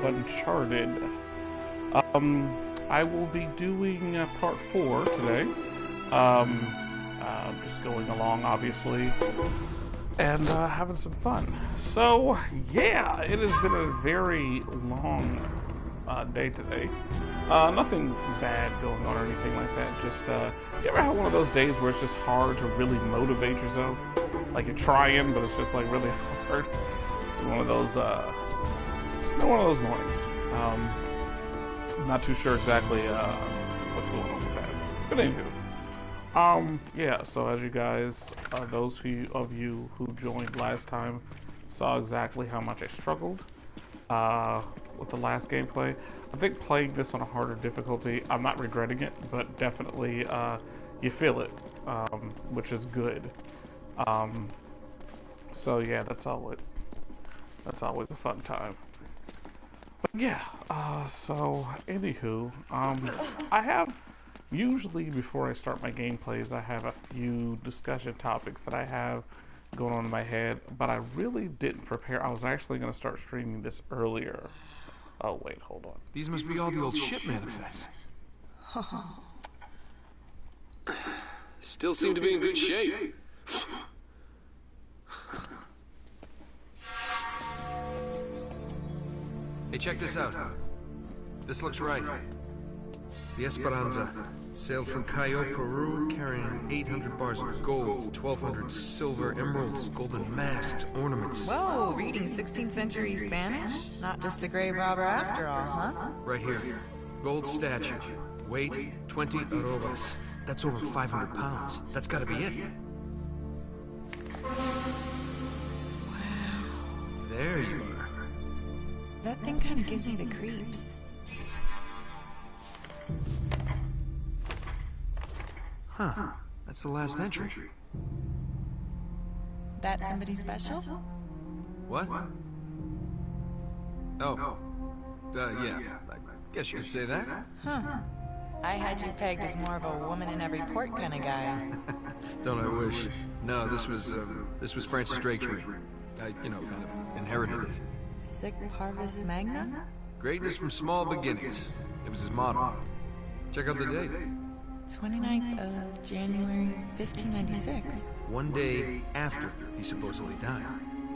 of Uncharted. I will be doing part 4 today. Just going along, obviously, and having some fun. So, yeah, it has been a very long day today. Nothing bad going on or anything like that. Just, you ever have one of those days where it's just hard to really motivate yourself? Like you're trying, but it's just like really hard. It's one of those, mornings. I'm not too sure exactly what's going on with that. But anywho, yeah. So as you guys, those of you who joined last time, saw exactly how much I struggled with the last gameplay. I think playing this on a harder difficulty, I'm not regretting it, but definitely you feel it, which is good. So yeah, that's always a fun time. But yeah, so anywho, I have, usually before I start my gameplays, I have a few discussion topics that I have going on in my head, but I really didn't prepare. I was actually going to start streaming this earlier. Oh wait, hold on. These must be all the old ship manifests. Still seem to be in good shape. Hey, check this out. This looks right. The Esperanza sailed from Cayo, Peru, carrying 800 bars of gold, 1,200 silver emeralds, golden masks, ornaments. Whoa, reading 16th century Spanish? Not just a grave robber after all, huh? Right here. Gold statue. Weight, 20 arrobas. That's over 500 pounds. That's gotta be it. Wow. There you are. That thing kind of gives me the creeps. Huh. That's the last entry. That somebody special? What? Oh. Yeah. I guess you could say that. Huh. I had you pegged as more of a woman in every port kind of guy. Don't I wish? No, this was Francis Drake's ring. I, kind of inherited it. Sic Parvis Magna? Greatness from small beginnings. It was his motto. Check out the date. 29th of January, 1596. One day after he supposedly died.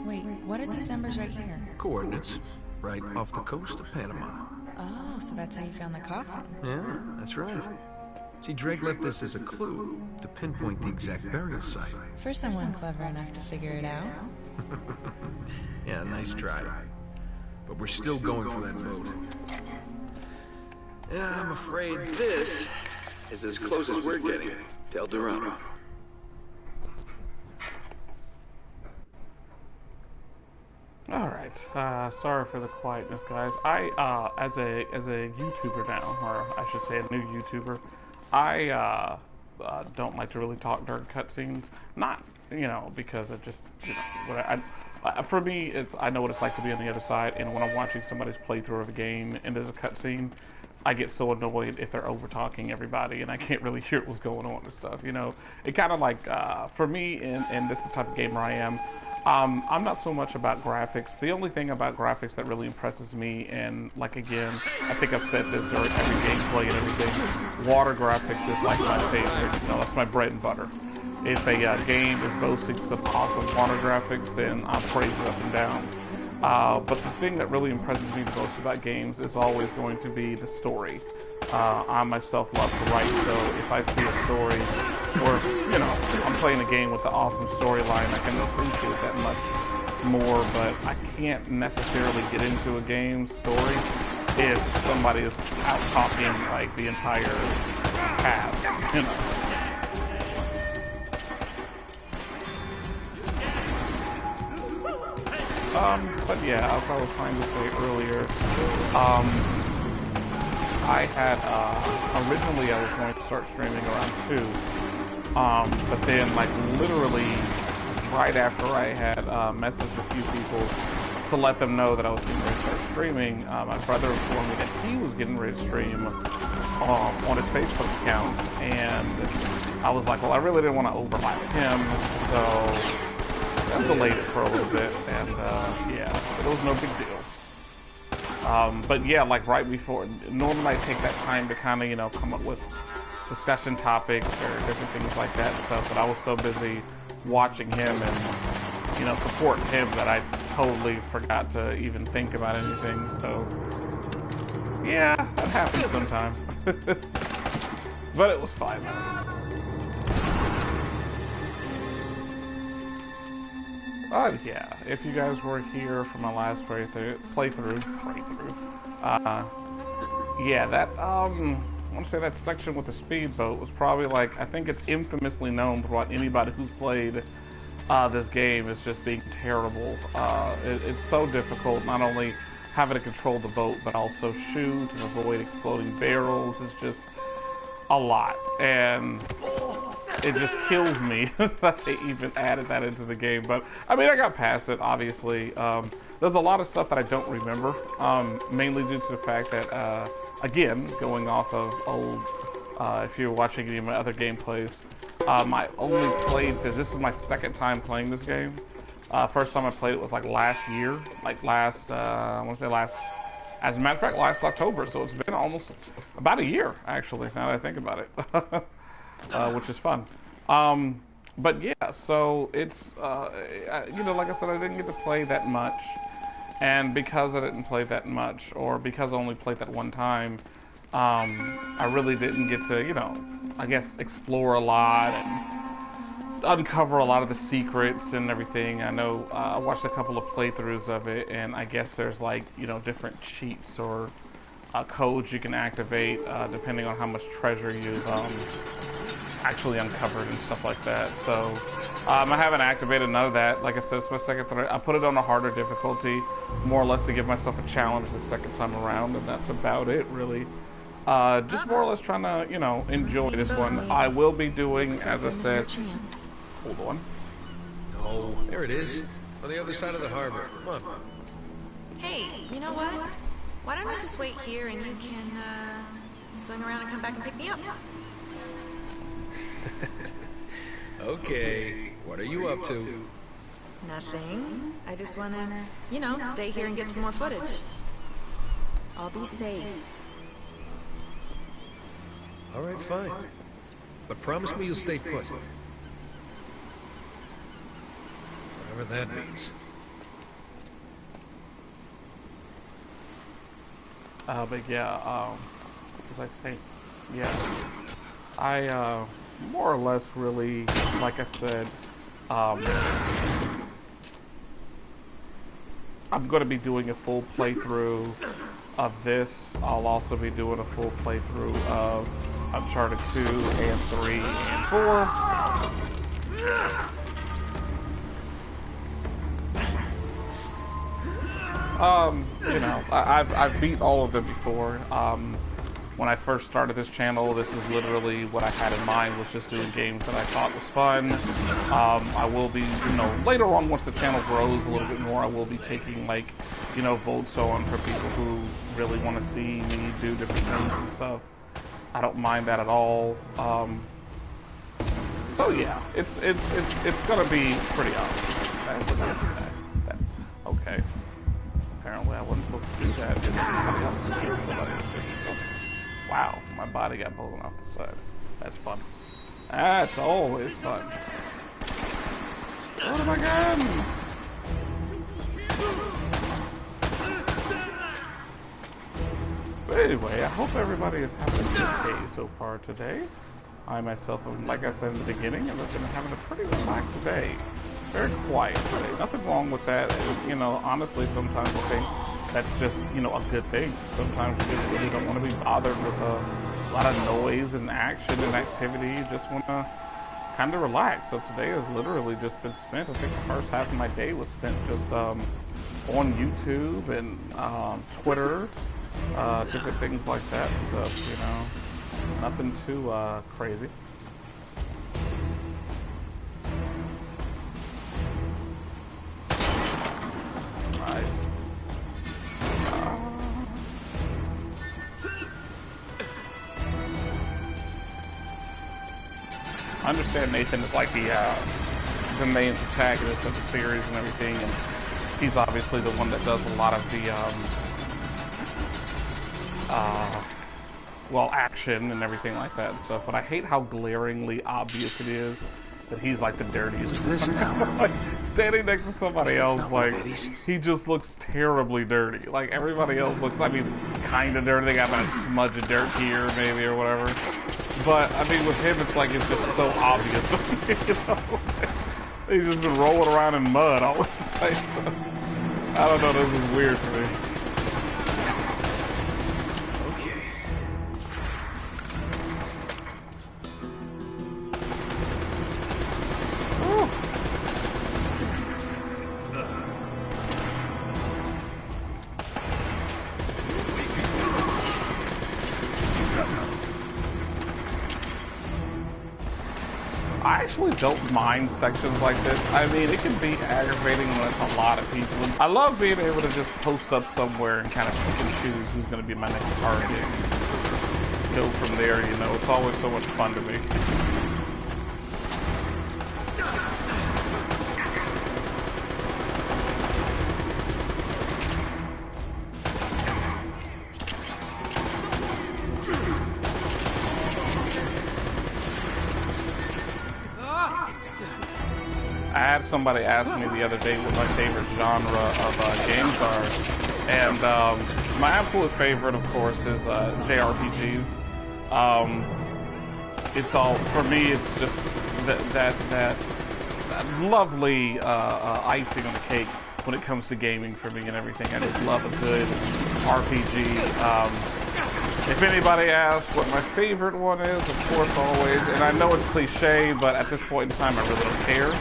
Wait, what are these numbers right here? Coordinates. Right off the coast of Panama. Oh, so that's how you found the coffin. Yeah, that's right. See, Drake left this as a clue to pinpoint the exact burial site. For someone clever enough to figure it out. Yeah, nice try. But we're still going for that boat. Yeah, I'm afraid this is as close as we're getting to El Dorado. Alright, sorry for the quietness, guys. I, as a YouTuber now, or I should say a new YouTuber, I, don't like to really talk during cutscenes. Not, because it just, for me, I know what it's like to be on the other side, and when I'm watching somebody's playthrough of a game and there's a cutscene, I get so annoyed if they're over-talking everybody and I can't really hear what's going on and stuff, It kind of like, for me, and this is the type of gamer I am, I'm not so much about graphics. The only thing about graphics that really impresses me, and like again, I think I've said this during every gameplay and everything, water graphics is like my favorite, that's my bread and butter. If a game is boasting some awesome water graphics, then I'll praise it up and down. But the thing that really impresses me the most about games is always going to be the story. I myself love to write, so if I see a story, or, I'm playing a game with an awesome storyline, I can appreciate that much more, but I can't necessarily get into a game's story if somebody is out-copying, like, the entire cast, But yeah, as I was trying to say earlier, I had, originally I was going to start streaming around 2, but then, like, literally, right after I had, messaged a few people to let them know that I was getting ready to start streaming, my brother informed me that he was getting ready to stream, on his Facebook account, and I was like, well, I really didn't want to overlap him, so I delayed it for a little bit, and yeah, it was no big deal. But yeah, like right before, normally I take that time to kind of, you know, come up with discussion topics or different things like that and stuff, but I was so busy watching him and, you know, supporting him that I totally forgot to even think about anything, so yeah, that happens sometimes. But it was fine. Yeah, if you guys were here for my last playthrough, yeah, that, I want to say that section with the speedboat was probably like, I think it's infamously known for what anybody who's played this game is just being terrible. It's so difficult, not only having to control the boat, but also shoot and avoid exploding barrels. It's just a lot, and it just kills me that they even added that into the game. But I mean, I got past it, obviously. There's a lot of stuff that I don't remember, mainly due to the fact that, again, going off of old, if you're watching any of my other gameplays, I only played, because this is my second time playing this game. First time I played it was like last year, like last, I want to say last, as a matter of fact, last October, so it's been almost about a year, actually, now that I think about it, which is fun. But yeah, so it's, you know, like I said, I didn't get to play that much, and because I didn't play that much, or because I only played that one time, I really didn't get to, you know, I guess explore a lot and uncover a lot of the secrets and everything. I know I watched a couple of playthroughs of it, and I guess there's like, you know, different cheats or codes you can activate depending on how much treasure you've actually uncovered and stuff like that. So I haven't activated none of that. Like I said, it's my second threat. I put it on a harder difficulty, more or less to give myself a challenge the second time around, and that's about it, really. Just more or less trying to, you know, enjoy this one. I will be doing, as I said... Hold on. No, there it is. On the other side of the harbor. Come on. Hey, you know what? Why don't I just wait here and you can, swing around and come back and pick me up? Okay, what are you up to? Nothing. I just wanna, you know, stay here and get some more footage. I'll be safe. All right, fine. But promise me you'll stay put. Whatever that means. But yeah, as I say, yeah, I, more or less really, like I said, I'm going to be doing a full playthrough of this. I'll also be doing a full playthrough of Uncharted 2 and 3 and 4. You know, I've beat all of them before. When I first started this channel, this is literally what I had in mind, was just doing games that I thought was fun. I will be, you know, later on, once the channel grows a little bit more, I will be taking, like, you know, votes on for people who really want to see me do different things and stuff. I don't mind that at all. So yeah, it's gonna be pretty awesome. Okay. Apparently I wasn't supposed to do that. Did somebody else do somebody else did. Wow, my body got blown off the side. That's fun. That's always fun. What am I gun? But anyway, I hope everybody is having a good day so far today. I myself am, like I said in the beginning, I've been having a pretty relaxed day. Very quiet today. Nothing wrong with that. And, you know, honestly, sometimes I think that's just, you know, a good thing. Sometimes you just really don't want to be bothered with a lot of noise and action and activity. You just want to kind of relax. So today has literally just been spent, I think the first half of my day was spent just on YouTube and Twitter, different things like that stuff, you know. Nothing too crazy. Nice. I understand Nathan is like the main protagonist of the series and everything, and he's obviously the one that does a lot of the well, action and everything like that and stuff. But I hate how glaringly obvious it is that he's like the dirtiest. Who's this now? Like, standing next to somebody else, not like, one of Eddie's. he just looks terribly dirty. Like, everybody else looks, I mean, kind of dirty. They got a smudge of dirt here, maybe, or whatever. But, I mean, with him, it's like, it's just so obvious. You know? He's just been rolling around in mud all the time. So, I don't know, this is weird to me. Okay. I actually don't mind sections like this. I mean, it can be aggravating when it's a lot of people. I love being able to just post up somewhere and kind of pick and choose who's going to be my next target. Go from there, you know. It's always so much fun to me. I had somebody ask me the other day what my favorite genre of games are, and my absolute favorite, of course, is JRPGs. It's all, for me, it's just that lovely icing on the cake when it comes to gaming for me and everything. I just love a good RPG. If anybody asks what my favorite one is, of course, always, and I know it's cliche, but at this point in time, I really don't care.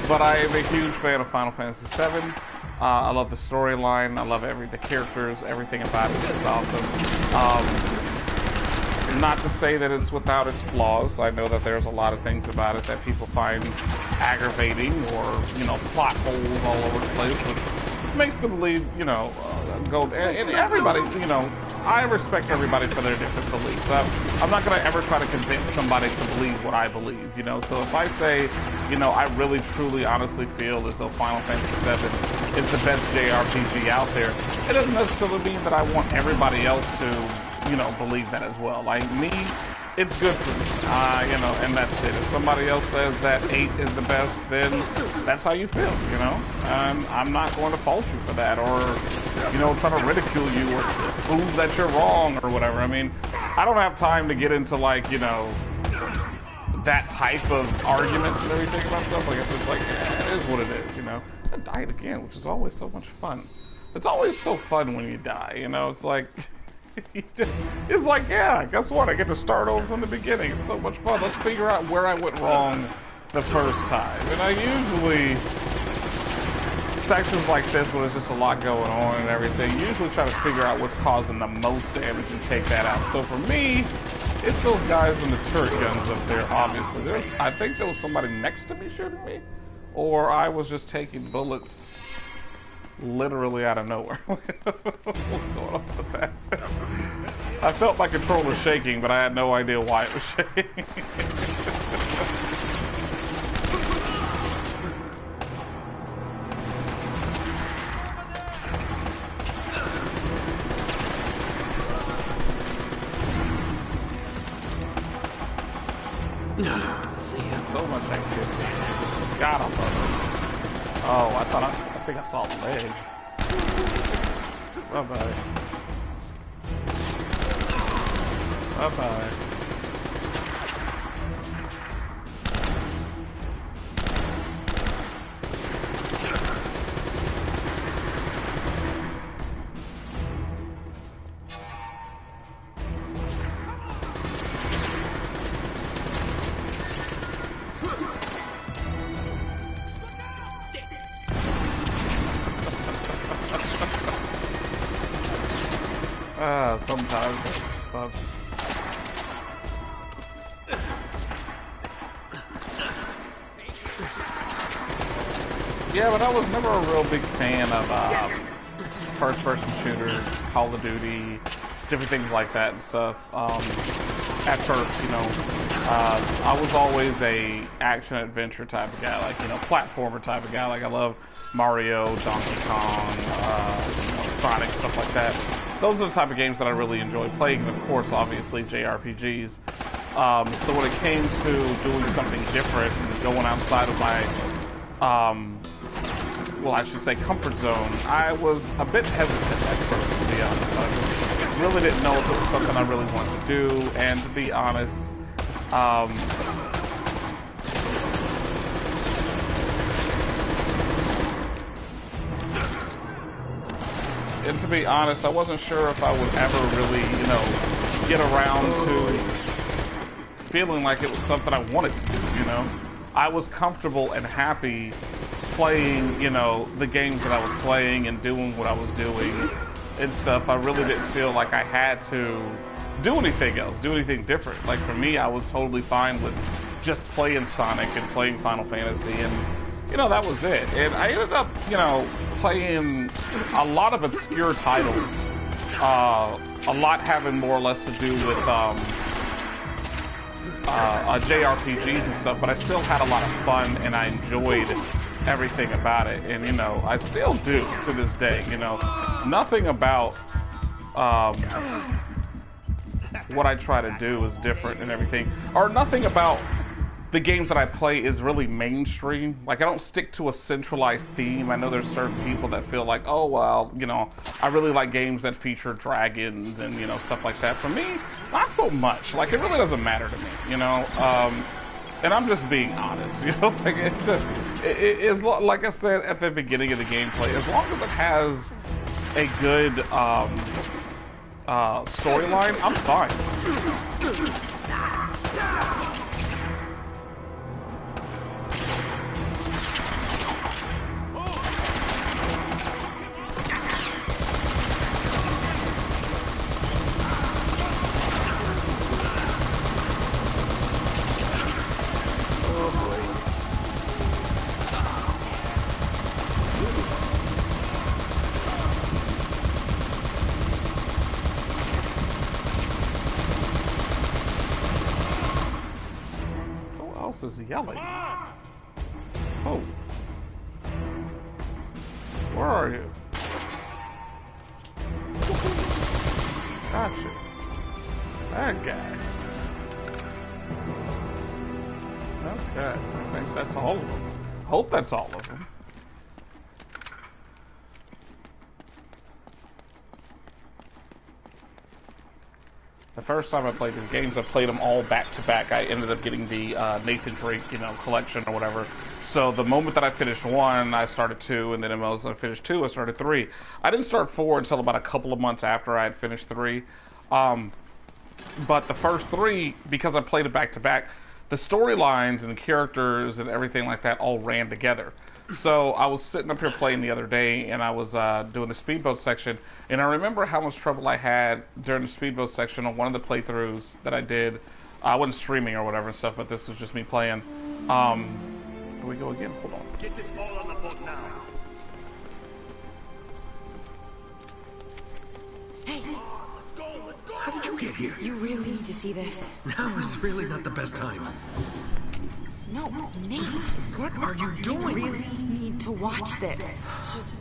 But I am a huge fan of Final Fantasy VII. I love the storyline. I love the characters. Everything about it is awesome. Not to say that it's without its flaws. I know that there's a lot of things about it that people find aggravating, or, you know, plot holes all over the place, which makes them lead, you know, go. And everybody, you know, I respect everybody for their different beliefs. I'm not going to ever try to convince somebody to believe what I believe, you know. So if I say, you know, I really, truly, honestly feel as though Final Fantasy VII is the best JRPG out there, it doesn't necessarily mean that I want everybody else to, you know, believe that as well. Like me, it's good for me, you know, and that's it. If somebody else says that 8 is the best, then that's how you feel, you know. I'm not going to fault you for that, or, you know, try to ridicule you or prove that you're wrong or whatever. I mean, I don't have time to get into, like, you know, that type of arguments and everything about stuff. Like, it's just like, yeah, it is what it is, you know. I died again, which is always so much fun. It's always so fun when you die, you know. It's like, it's like, yeah, guess what? I get to start over from the beginning. It's so much fun. Let's figure out where I went wrong the first time. And I usually, sections like this where there's just a lot going on and everything, usually try to figure out what's causing the most damage and take that out. So for me, it's those guys in the turret guns up there, obviously. I think there was somebody next to me shooting me, or I was just taking bullets literally out of nowhere. What's going on with that? I felt my controller shaking, but I had no idea why it was shaking. So much activity. God, I love it. Oh, I think I saw a leg. Bye-bye. Bye-bye. Sometimes it's fun. Yeah, but I was never a real big fan of first-person shooters, Call of Duty, different things like that and stuff. At first, you know, I was always a action-adventure type of guy, like, you know, platformer type of guy. Like, I love Mario, Donkey Kong, you know, Sonic, stuff like that. those are the type of games that I really enjoy playing, and of course, obviously, JRPGs. So when it came to doing something different and going outside of my, well, I should say comfort zone, I was a bit hesitant at first, to be honest. I really didn't know if it was something I really wanted to do, and to be honest, I wasn't sure if I would ever really, you know, get around to feeling like it was something I wanted to do, you know? I was comfortable and happy playing, you know, the games that I was playing and doing what I was doing and stuff. I really didn't feel like I had to do anything else, do anything different. Like, for me, I was totally fine with just playing Sonic and playing Final Fantasy, and, you know, that was it. And I ended up, you know, playing a lot of obscure titles, a lot having more or less to do with JRPGs and stuff, but I still had a lot of fun and I enjoyed everything about it. And, you know, I still do to this day. You know, nothing about what I try to do is different and everything, or nothing about the games that I play is really mainstream. Like, I don't stick to a centralized theme. I know there's certain people that feel like, oh, well, you know, I really like games that feature dragons and, you know, stuff like that. For me, not so much. Like, it really doesn't matter to me, you know? And I'm just being honest, you know? Like, it's like I said at the beginning of the gameplay, as long as it has a good storyline, I'm fine. Is yelling. Oh. Where are you? Gotcha. That guy. Okay. I think that's all of them. Hope that's all of them. The first time I played these games, I played them all back to back. I ended up getting the Nathan Drake, you know, collection or whatever. So the moment that I finished 1, I started 2, and then as I finished 2, I started 3. I didn't start 4 until about a couple of months after I had finished 3. But the first 3, because I played it back to back, the storylines and the characters and everything like that all ran together. So I was sitting up here playing the other day, and I was doing the speedboat section, and I remember how much trouble I had during the speedboat section on one of the playthroughs that I did. I wasn't streaming or whatever and stuff, but this was just me playing. Here we go again. Hold on. Get this all on the boat now. Hey, Let's go, let's go. How did you get here? you really need to see this. Now is really not the best time. No, Nate. What are you doing? You really need to watch this. Just...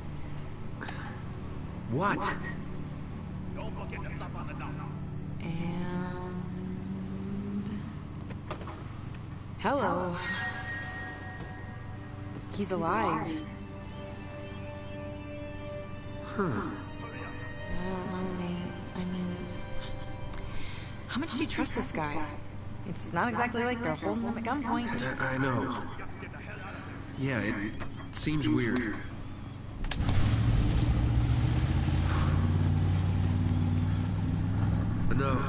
What? Don't forget to stop on the dock. And... Hello. He's alive. Huh. I don't know, Nate. I mean... How much do you trust this guy? It's not exactly like they're holding him at gunpoint. I know. Yeah, it seems weird. But no.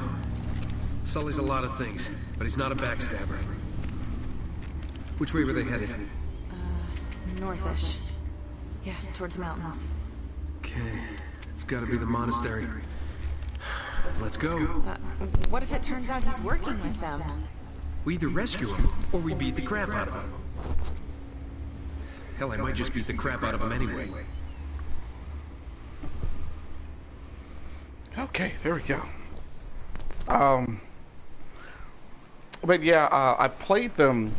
Sully's a lot of things, but he's not a backstabber. Which way were they headed? Northish. Yeah, towards the mountains. Okay, it's gotta be the monastery. Let's go. What if it turns out he's working with them? We either rescue him, or we beat the crap out of him. Hell, I might just beat the crap out of him anyway. Okay, there we go. But yeah, I played them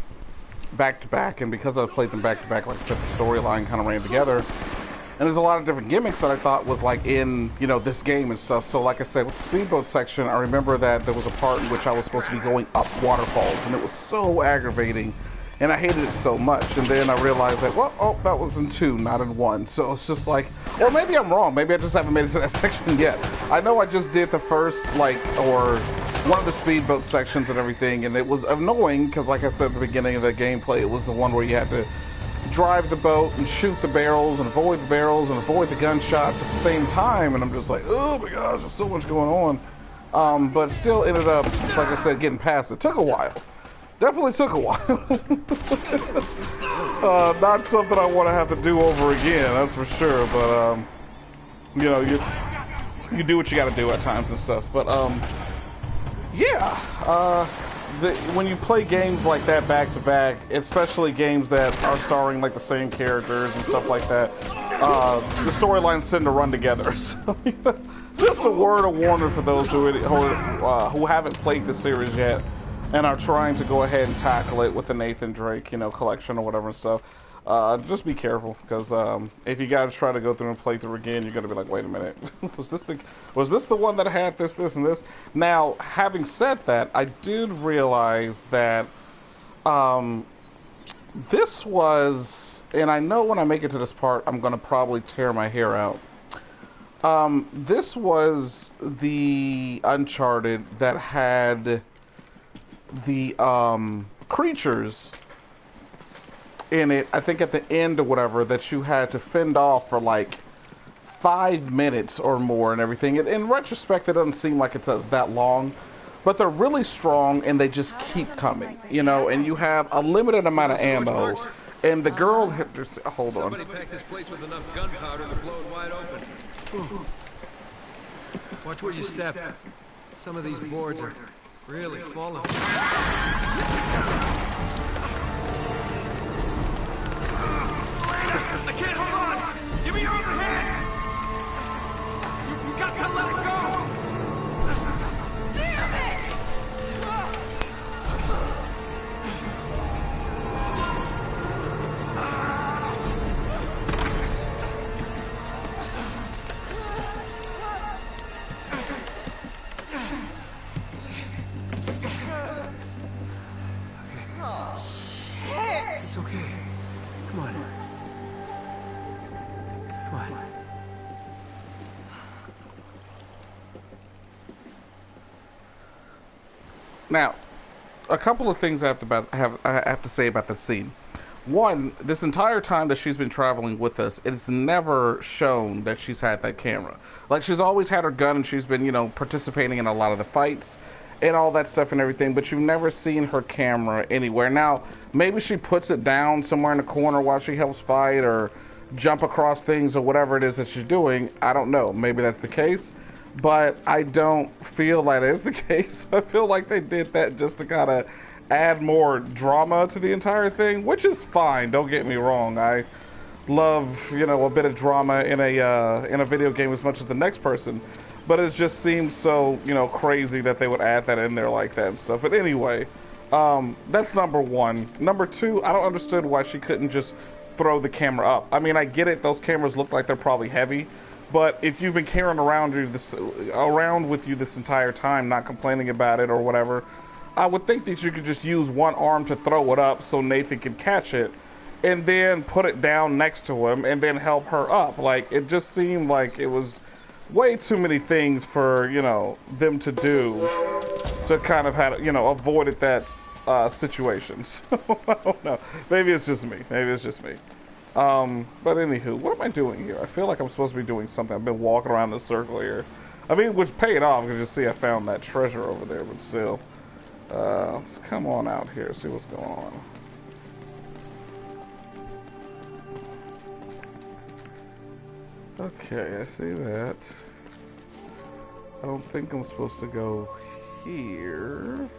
back to back, and because I played them back to back, like I said, the storyline kind of ran together. And there's a lot of different gimmicks that I thought was like in, you know, this game and stuff. So like I said, with the speedboat section, I remember that there was a part in which I was supposed to be going up waterfalls, and it was so aggravating, and I hated it so much. And then I realized that, well, oh, that was in 2, not in 1. So it's just like, or maybe I'm wrong. Maybe I just haven't made it to that section yet. I know I just did the first, like, or one of the speedboat sections and everything, and it was annoying because, like I said at the beginning of the gameplay, it was the one where you had to drive the boat and shoot the barrels and avoid the gunshots at the same time, and I'm just like, oh my gosh, there's so much going on. But still ended up, like I said, getting past it. Took a while. Definitely took a while. Not something I want to have to do over again, that's for sure. But you know, you do what you got to do at times and stuff. But yeah. When you play games like that back to back, especially games that are starring like the same characters and stuff like that, the storylines tend to run together. So, just a word of warning for those who haven't played the series yet and are trying to go ahead and tackle it with the Nathan Drake, you know, collection or whatever and stuff. Just be careful, because if you guys try to go through and play through again, you're gonna be like, wait a minute, was this the one that had this, and this? Now, having said that, I did realize that this was, and I know when I make it to this part, I'm gonna probably tear my hair out. This was the Uncharted that had the creatures in it, I think at the end or whatever, that you had to fend off for like 5 minutes or more and everything. In retrospect, it doesn't seem like it's that long, but they're really strong and they just keep coming, you know, and you have a limited amount of ammo. And the girl hit her, hold on. Somebody packed this place with enough gunpowder to blow it wide open. Watch where you step. Some of these boards are really falling. I can't hold on! Give me your other hand! You've got to let it go! Damn it! Oh, shit! It's okay. Come on. Come on. Now, a couple of things I have to say about this scene. One, this entire time that she's been traveling with us, it's never shown that she's had that camera. Like, she's always had her gun and she's been, you know, participating in a lot of the fights and all that stuff and everything, but you've never seen her camera anywhere. Now, maybe she puts it down somewhere in the corner while she helps fight or jump across things or whatever it is that she's doing. I don't know. Maybe that's the case, but I don't feel like that is the case. I feel like they did that just to kind of add more drama to the entire thing, which is fine. Don't get me wrong. I love, you know, a bit of drama in a video game as much as the next person, but it just seems so, you know, crazy that they would add that in there like that and stuff. But anyway, that's number one. Number two, I don't understand why she couldn't just throw the camera up. I mean, I get it, those cameras look like they're probably heavy, but if you've been carrying around with you this entire time, not complaining about it or whatever, I would think that you could just use one arm to throw it up so Nathan can catch it, and then put it down next to him and then help her up. Like, it just seemed like it was way too many things for, you know, them to do to kind of have, you know, avoided that situation. So, I don't know. Maybe it's just me. Maybe it's just me. But anywho, what am I doing here? I feel like I'm supposed to be doing something. I've been walking around the circle here. I mean, which paid off, because you see I found that treasure over there, but still. Let's come on out here, see what's going on. Okay, I see that. I don't think I'm supposed to go here.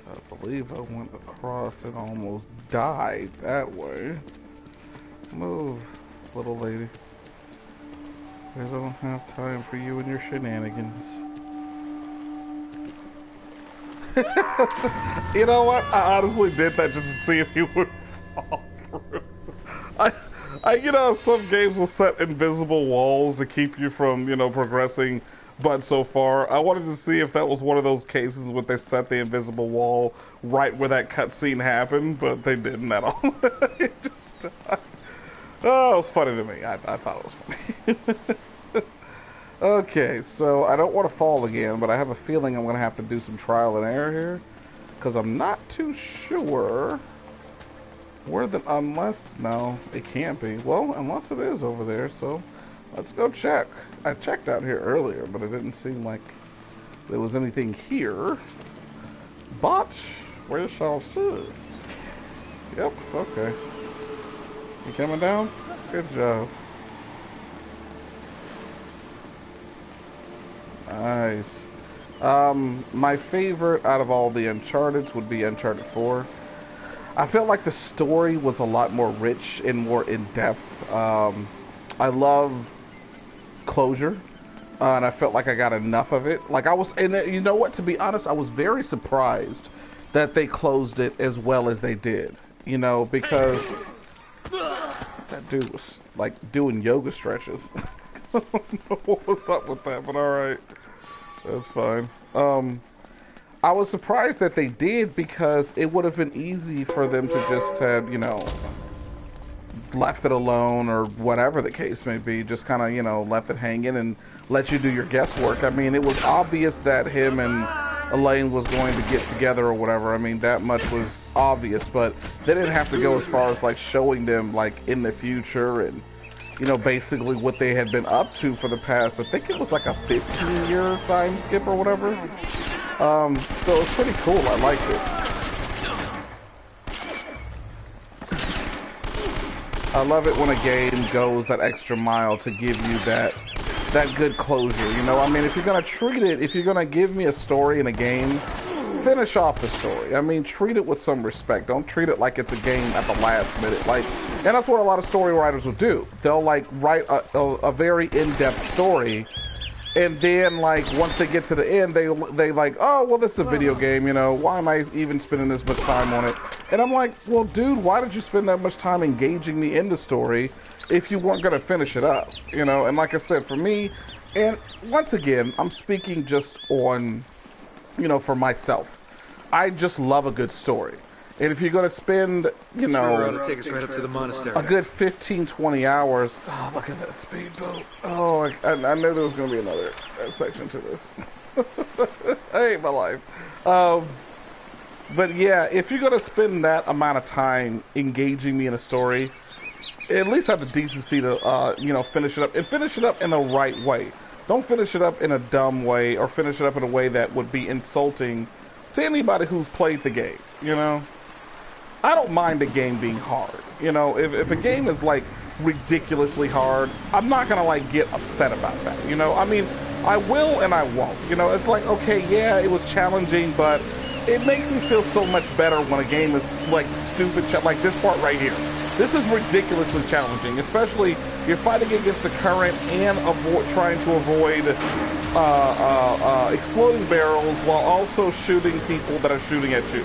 I believe I went across and almost died that way. Move, little lady. I don't have time for you and your shenanigans. You know what? I honestly did that just to see if you would fall through. Some games will set invisible walls to keep you from, progressing but so far. I wanted to see if that was one of those cases where they set the invisible wall right where that cutscene happened, but they didn't at all. Oh, it was funny to me. I thought it was funny. Okay, so I don't want to fall again, but I have a feeling I'm going to have to do some trial and error here, because I'm not too sure where no, it can't be. Well, unless it is over there, so let's go check. I checked out here earlier, but it didn't seem like there was anything here. But we shall see. Yep, okay. You coming down? Good job. Nice. My favorite out of all the Uncharted would be Uncharted 4. I felt like the story was a lot more rich and more in-depth. I love closure, and I felt like I got enough of it. And you know what? To be honest, I was very surprised that they closed it as well as they did. Because that dude was like doing yoga stretches. I don't know what was up with that, but alright. That's fine. I was surprised that they did, because it would have been easy for them to just have, left it alone or whatever the case may be. Just kind of, left it hanging and let you do your guesswork. I mean, it was obvious that him and Elaine was going to get together or whatever. I mean, that much was obvious, but they didn't have to go as far as, like, showing them, like, in the future and, basically what they had been up to for the past, I think it was like a 15-year time skip or whatever. So it's pretty cool. I liked it. I love it when a game goes that extra mile to give you that good closure. I mean, if you're gonna give me a story in a game, finish off the story. I mean, treat it with some respect. Don't treat it like it's a game at the last minute. And that's what a lot of story writers will do. They'll write a very in-depth story, and then once they get to the end, they oh, well, this is a video game, why am I even spending this much time on it? And I'm like, well, dude, why did you spend that much time engaging me in the story if you weren't going to finish it up? And like I said, for me, and once again, I'm speaking just on, for myself. I just love a good story. And if you're going to spend, Sure, take us right up to the monastery. a good 15, 20 hours... Oh, look at that speedboat. Oh, I knew there was going to be another section to this. I hate my life. But yeah, if you're going to spend that amount of time engaging me in a story, at least have the decency to, finish it up. And finish it up in the right way. Don't finish it up in a dumb way, or finish it up in a way that would be insulting to anybody who's played the game, I don't mind a game being hard. If a game is ridiculously hard, I'm not gonna get upset about that. I mean, I will and I won't. It's okay, yeah, it was challenging, but it makes me feel so much better when a game is stupid, like this part right here. This is ridiculously challenging, especially you're fighting against the current and trying to avoid exploding barrels while also shooting people that are shooting at you.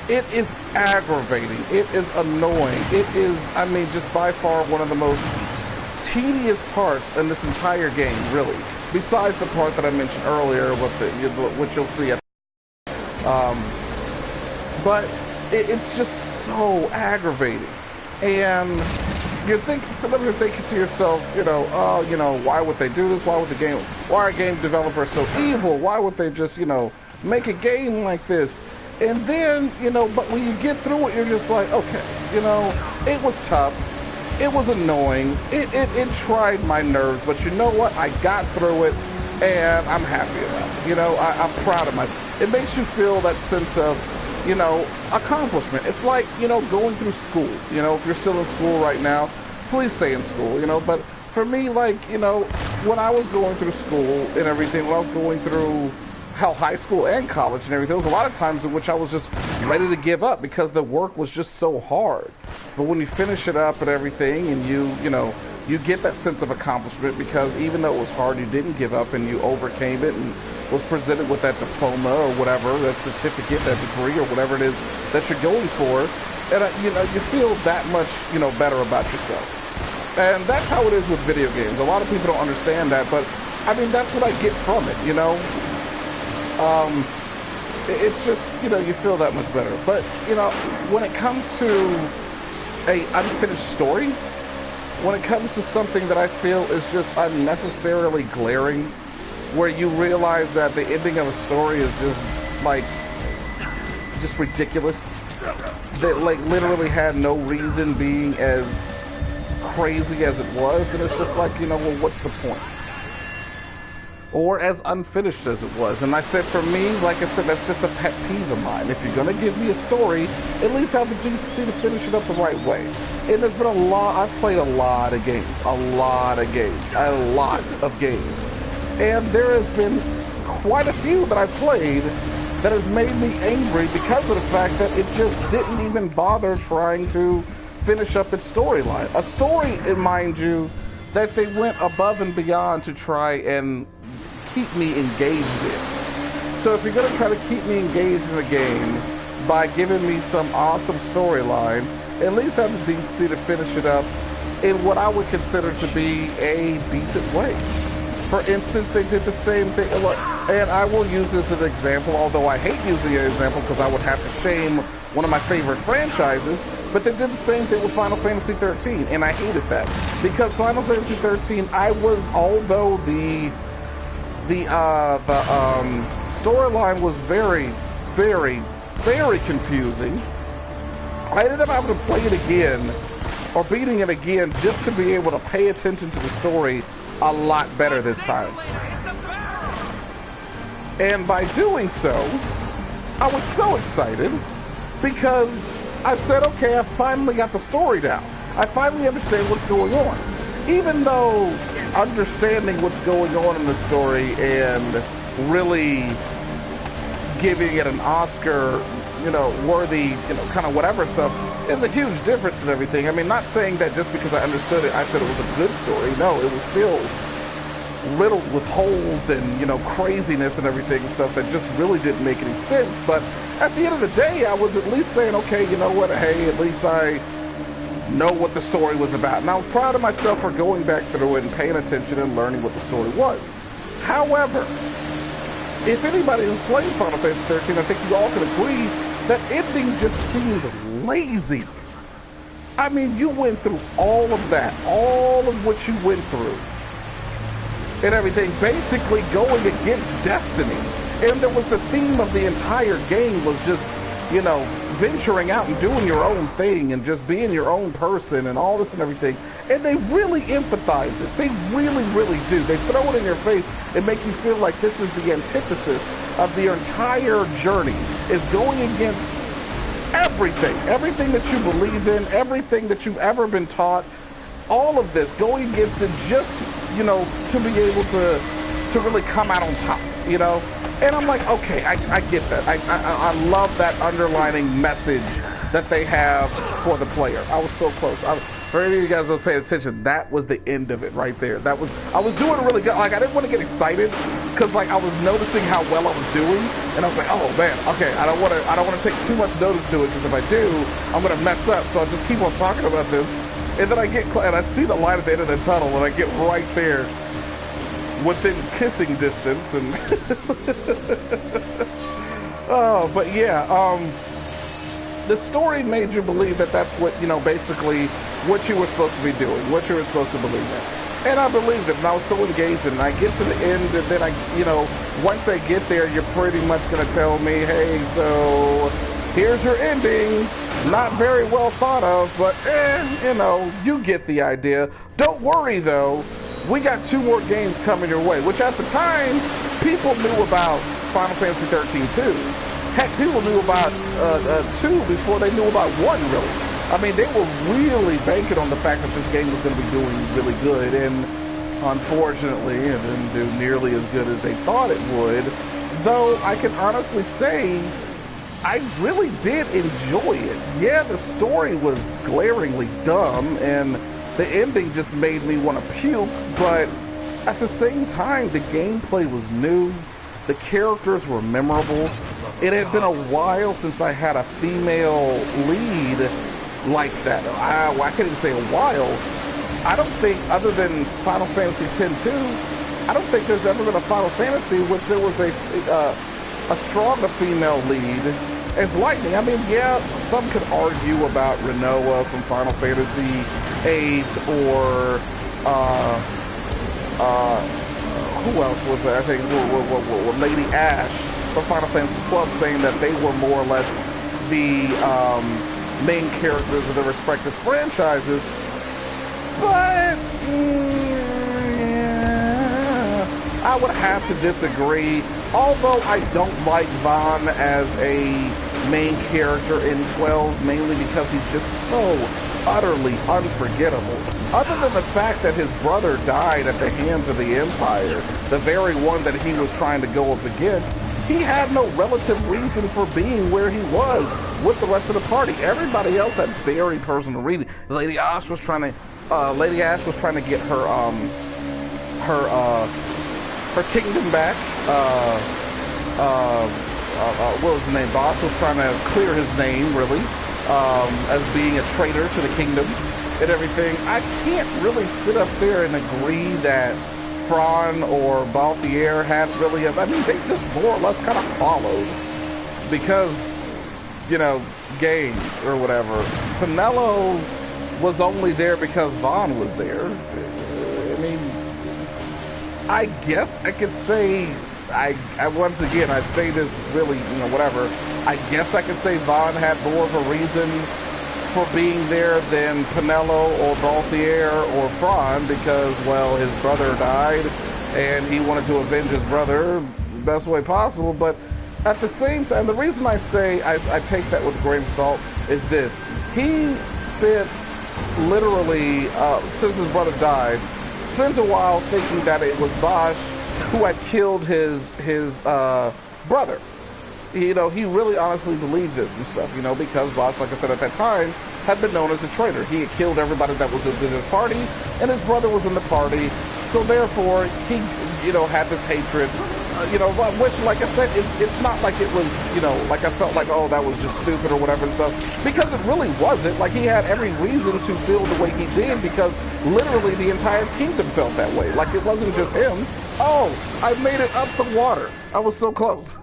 It is aggravating. It is annoying. It is, I mean, just by far one of the most tedious parts in this entire game, really. Besides the part that I mentioned earlier, which you'll see at but it's just so aggravating. And sometimes you're thinking to yourself, why would they do this? Why are game developers so evil? Why would they just, make a game like this? And then, but when you get through it, you're just like, okay, it was tough. It was annoying. It tried my nerves, but you know what? I got through it, and I'm happy about it. I'm proud of myself. It makes you feel that sense of, accomplishment. It's like, going through school. If you're still in school right now, please stay in school, But for me, when I was going through school and everything, when I was going through high school and college and everything, there was a lot of times in which I was just ready to give up because the work was just so hard. But when you finish it up and everything, and you get that sense of accomplishment because even though it was hard, you didn't give up and you overcame it and was presented with that diploma or whatever, that certificate, that degree, or whatever it is that you're going for, and you feel that much, better about yourself. And that's how it is with video games. A lot of people don't understand that, but I mean, that's what I get from it, you know? It's just, you know, you feel that much better. But, you know, when it comes to a unfinished story, when it comes to something that I feel is just unnecessarily glaring, where you realize that the ending of a story is just, like, just ridiculous, that, like, literally had no reason being as crazy as it was, and it's just like, you know, well, what's the point? Or as unfinished as it was. And I said, for me, like I said, that's just a pet peeve of mine. If you're gonna give me a story, at least have the decency to finish it up the right way. And there's been a lot, I've played a lot of games, and there has been quite a few that I've played that has made me angry because of the fact that it just didn't even bother trying to finish up its storyline. A story, mind you, that they went above and beyond to try and keep me engaged in. So if you're going to try to keep me engaged in a game by giving me some awesome storyline, at least have the decency to finish it up in what I would consider to be a decent way. For instance, they did the same thing, and I will use this as an example, although I hate using an example because I would have to shame one of my favorite franchises, but they did the same thing with Final Fantasy 13, and I hated that. Because Final Fantasy 13, although the storyline was very, very, very confusing, I ended up having to play it again, or beating it again, just to be able to pay attention to the story a lot better this time. And by doing so, I was so excited because I said, okay, I finally got the story down. I finally understand what's going on. Even though understanding what's going on in the story and really giving it an Oscar, you know, worthy, you know, kind of whatever stuff, is a huge difference in everything. I mean, not saying that just because I understood it, I said it was a good story. No, it was still riddled with holes and, you know, craziness and everything and stuff that just really didn't make any sense. But at the end of the day, I was at least saying, okay, you know what, hey, at least I know what the story was about. And I was proud of myself for going back through it and paying attention and learning what the story was. However, if anybody who's played Final Fantasy 13, I think you all can agree that ending just seemed lazy. I mean, you went through all of that, all of what you went through, and everything, basically going against destiny. And there was the theme of the entire game was just, you know, venturing out and doing your own thing and just being your own person and all this and everything. And they really empathize it. They really, really do. They throw it in your face and make you feel like this is the antithesis of the entire journey, is going against everything. Everything that you believe in, everything that you've ever been taught, all of this, going against it just, you know, to be able to really come out on top, you know? And I'm like, okay, I get that. I love that underlining message that they have for the player. I was so close. For any of you guys that was paying attention, that was the end of it right there. I was doing really good. Like, I didn't want to get excited because, like, I was noticing how well I was doing, and I was like, oh man, okay, I don't want to take too much notice to it because if I do, I'm gonna mess up. So I'll just keep on talking about this, and then I see the light at the end of the tunnel, and I get right there within kissing distance, and oh, but yeah, the story made you believe that that's what, you know, basically what you were supposed to be doing, what you were supposed to believe in. And I believed it, and I was so engaged in it. And I get to the end, and then you know, once I get there, you're pretty much going to tell me, hey, so here's your ending. Not very well thought of, but you know, you get the idea. Don't worry, though. We got 2 more games coming your way, which at the time, people knew about Final Fantasy 13 too. Heck, people knew about 2 before they knew about 1, really. I mean, they were really banking on the fact that this game was going to be doing really good, and unfortunately, it didn't do nearly as good as they thought it would. Though, I can honestly say, I really did enjoy it. Yeah, the story was glaringly dumb, and the ending just made me want to puke, but at the same time, the gameplay was new, the characters were memorable. It had been a while since I had a female lead like that. I can't even say a while. I don't think, other than Final Fantasy X-2, I don't think there's ever been a Final Fantasy in which there was a stronger female lead as Lightning. I mean, yeah, some could argue about Rinoa from Final Fantasy VIII, or who else was there? I think Lady Ash from Final Fantasy XII, saying that they were more or less the main characters of their respective franchises. But I would have to disagree. Although I don't like Vaughn as a main character in 12, mainly because he's just so utterly unforgettable. Other than the fact that his brother died at the hands of the Empire, the very one that he was trying to go up against, he had no relative reason for being where he was with the rest of the party. Everybody else had very personal reasons. Lady Ash was trying to get her her kingdom back. What was his name? Boss was trying to clear his name, really, as being a traitor to the kingdom and everything. I can't really sit up there and agree that Fran or Balthier had really, I mean, they just more or less kind of followed because, you know, games or whatever. Pinello was only there because Vaughn was there. I mean, I guess I could say, I once again, I say this really, you know, whatever. I guess I could say Vaughn had more of a reason for being there than Pinello or Balthier or Fran because, well, his brother died and he wanted to avenge his brother the best way possible. But at the same time, the reason I say I take that with a grain of salt is this. He spent literally, since his brother died, spends a while thinking that it was Bosch who had killed his brother. You know, he really honestly believed this and stuff, you know, because Bosch, like I said at that time, had been known as a traitor. He had killed everybody that was in his party, and his brother was in the party, so therefore he, you know, had this hatred, you know, which, like I said, it's not like it was, you know, like I felt like, oh, that was just stupid or whatever and stuff, because it really wasn't. Like, he had every reason to feel the way he did, because literally the entire kingdom felt that way. Like, it wasn't just him. Oh, I made it up the water. I was so close.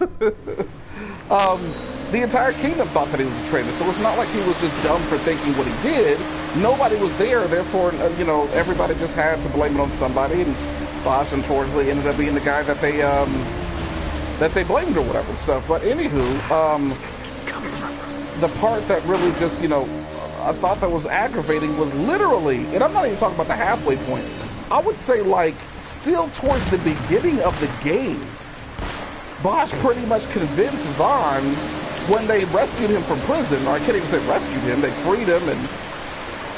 The entire kingdom thought that he was a traitor, so it's not like he was just dumb for thinking what he did. Nobody was there, therefore, you know, everybody just had to blame it on somebody, and Bosch, unfortunately, ended up being the guy that they blamed or whatever stuff. But anywho, the part that really just, you know, I thought that was aggravating was literally, and I'm not even talking about the halfway point, I would say, like, still towards the beginning of the game, Bosch pretty much convinced Vaughn when they rescued him from prison, or I can't even say rescued him, they freed him, and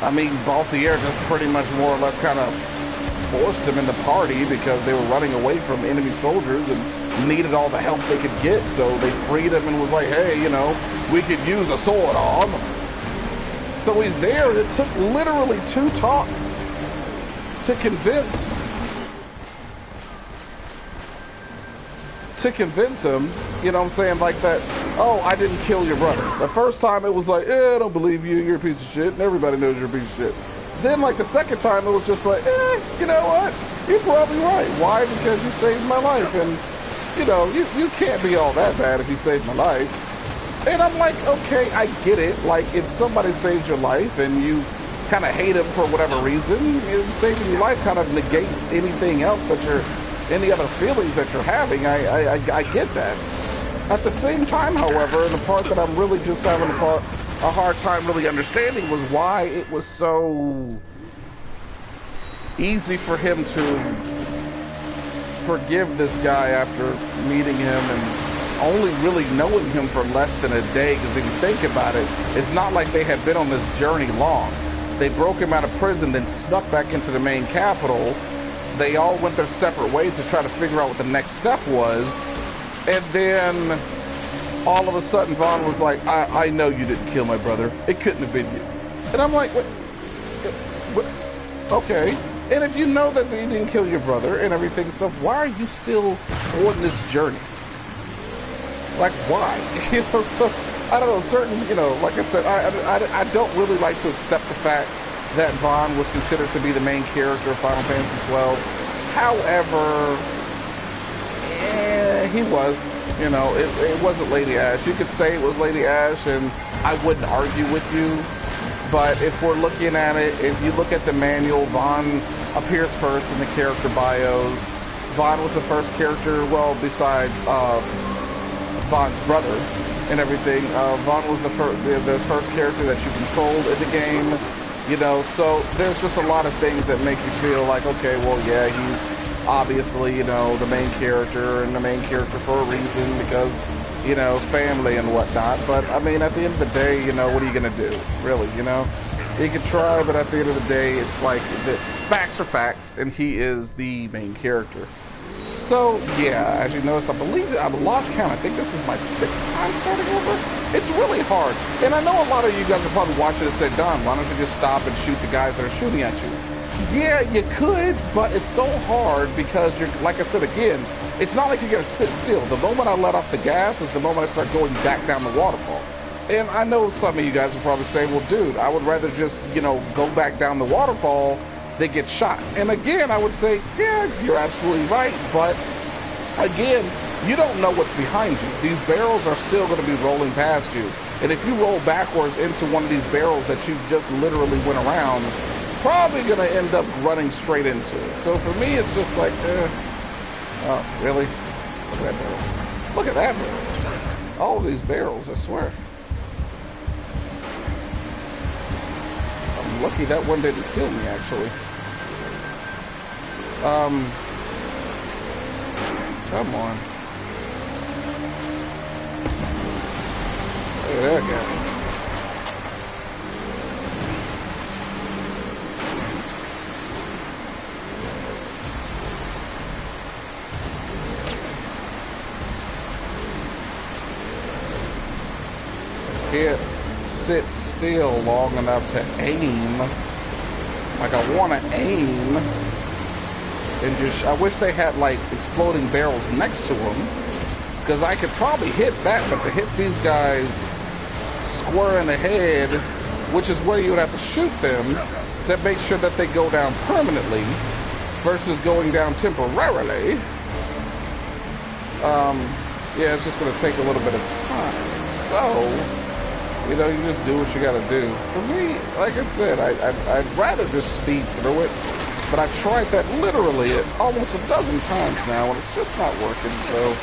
I mean, Balthier just pretty much more or less kind of forced him in the party because they were running away from enemy soldiers and needed all the help they could get, so they freed him and was like, hey, you know, we could use a sword arm. So he's there, and it took literally 2 talks to convince him, you know what I'm saying, like that, oh, I didn't kill your brother. The first time it was like, I don't believe you, you're a piece of shit, and everybody knows you're a piece of shit. Then, like, the second time it was just like, you know what, you're probably right. Why? Because you saved my life, and, you know, you can't be all that bad if you saved my life. And I'm like, okay, I get it. Like, if somebody saves your life and you kind of hate them for whatever reason, saving your life kind of negates anything else that any other feelings that you're having. I get that. At the same time, however, and the part that I'm really just having a hard time really understanding was why it was so easy for him to forgive this guy after meeting him and only really knowing him for less than a day. Because if you think about it, it's not like they had been on this journey long. They broke him out of prison, then snuck back into the main capital. They all went their separate ways to try to figure out what the next step was. And then all of a sudden Vaughn was like, I know you didn't kill my brother. It couldn't have been you. And I'm like, what? Okay. And if you know that they didn't kill your brother and everything, so why are you still on this journey? Like, why? You know, so, I don't know, certain, you know, like I said, I don't really like to accept the fact that Vaughn was considered to be the main character of Final Fantasy 12. However, he was, you know, it wasn't Lady Ash. You could say it was Lady Ash, and I wouldn't argue with you. But if we're looking at it, if you look at the manual, Vaughn appears first in the character bios. Vaughn was the first character, well, besides Vaughn's brother and everything. Vaughn was the first character that you controlled in the game. You know, so there's just a lot of things that make you feel like, okay, well, yeah, he's obviously, you know, the main character, and the main character for a reason, because, you know, family and whatnot. But, I mean, at the end of the day, you know, what are you going to do? Really, you know? You can try, but at the end of the day, it's like, the facts are facts, and he is the main character. So, yeah, as you notice, I believe I've lost count. I think this is my 6th time starting over. It's really hard. And I know a lot of you guys are probably watching and say, Don, why don't you just stop and shoot the guys that are shooting at you? Yeah, you could, but it's so hard because you're, like I said again, it's not like you're going to sit still. The moment I let off the gas is the moment I start going back down the waterfall. And I know some of you guys will probably say, well, dude, I would rather just, you know, go back down the waterfall than get shot. And again, I would say, yeah, you're absolutely right. But again, you don't know what's behind you. These barrels are still going to be rolling past you. And if you roll backwards into one of these barrels that you just literally went around, probably going to end up running straight into it. So for me, it's just like, oh, really? Look at that barrel. Look at that barrel. All of these barrels, I swear. I'm lucky that one didn't kill me, actually. Come on. Look at that guy. Can't sit still long enough to aim. Like I want to aim. And just, I wish they had like exploding barrels next to them, because I could probably hit that, but to hit these guys square in the head, which is where you would have to shoot them to make sure that they go down permanently versus going down temporarily. Yeah, it's just going to take a little bit of time. So, you know, you just do what you got to do. For me, like I said, I'd rather just speed through it. But I've tried that literally almost a dozen times now, and it's just not working, so.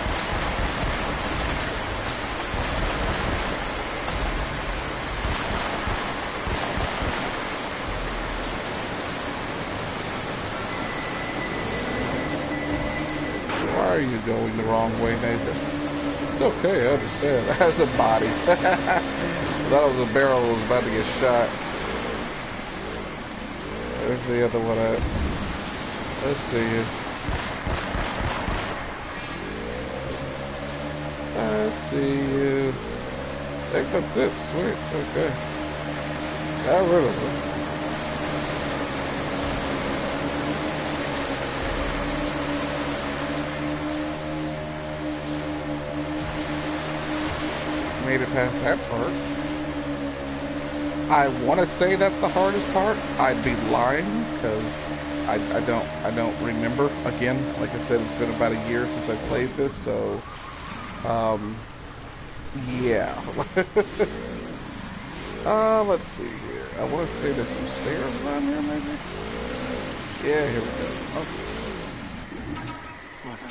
Why are you going the wrong way, Nathan? It's okay, I understand. That's a body. That was a barrel that was about to get shot. There's the other one at. Let's see you. I see you. I think that's it. Sweet. Okay. Got rid of it. Made it past that part. I want to say that's the hardest part. I'd be lying because I don't remember. Again, like I said, it's been about a year since I played this, so yeah. Let's see here. I want to say there's some stairs around here, maybe. Yeah, here we go. Okay.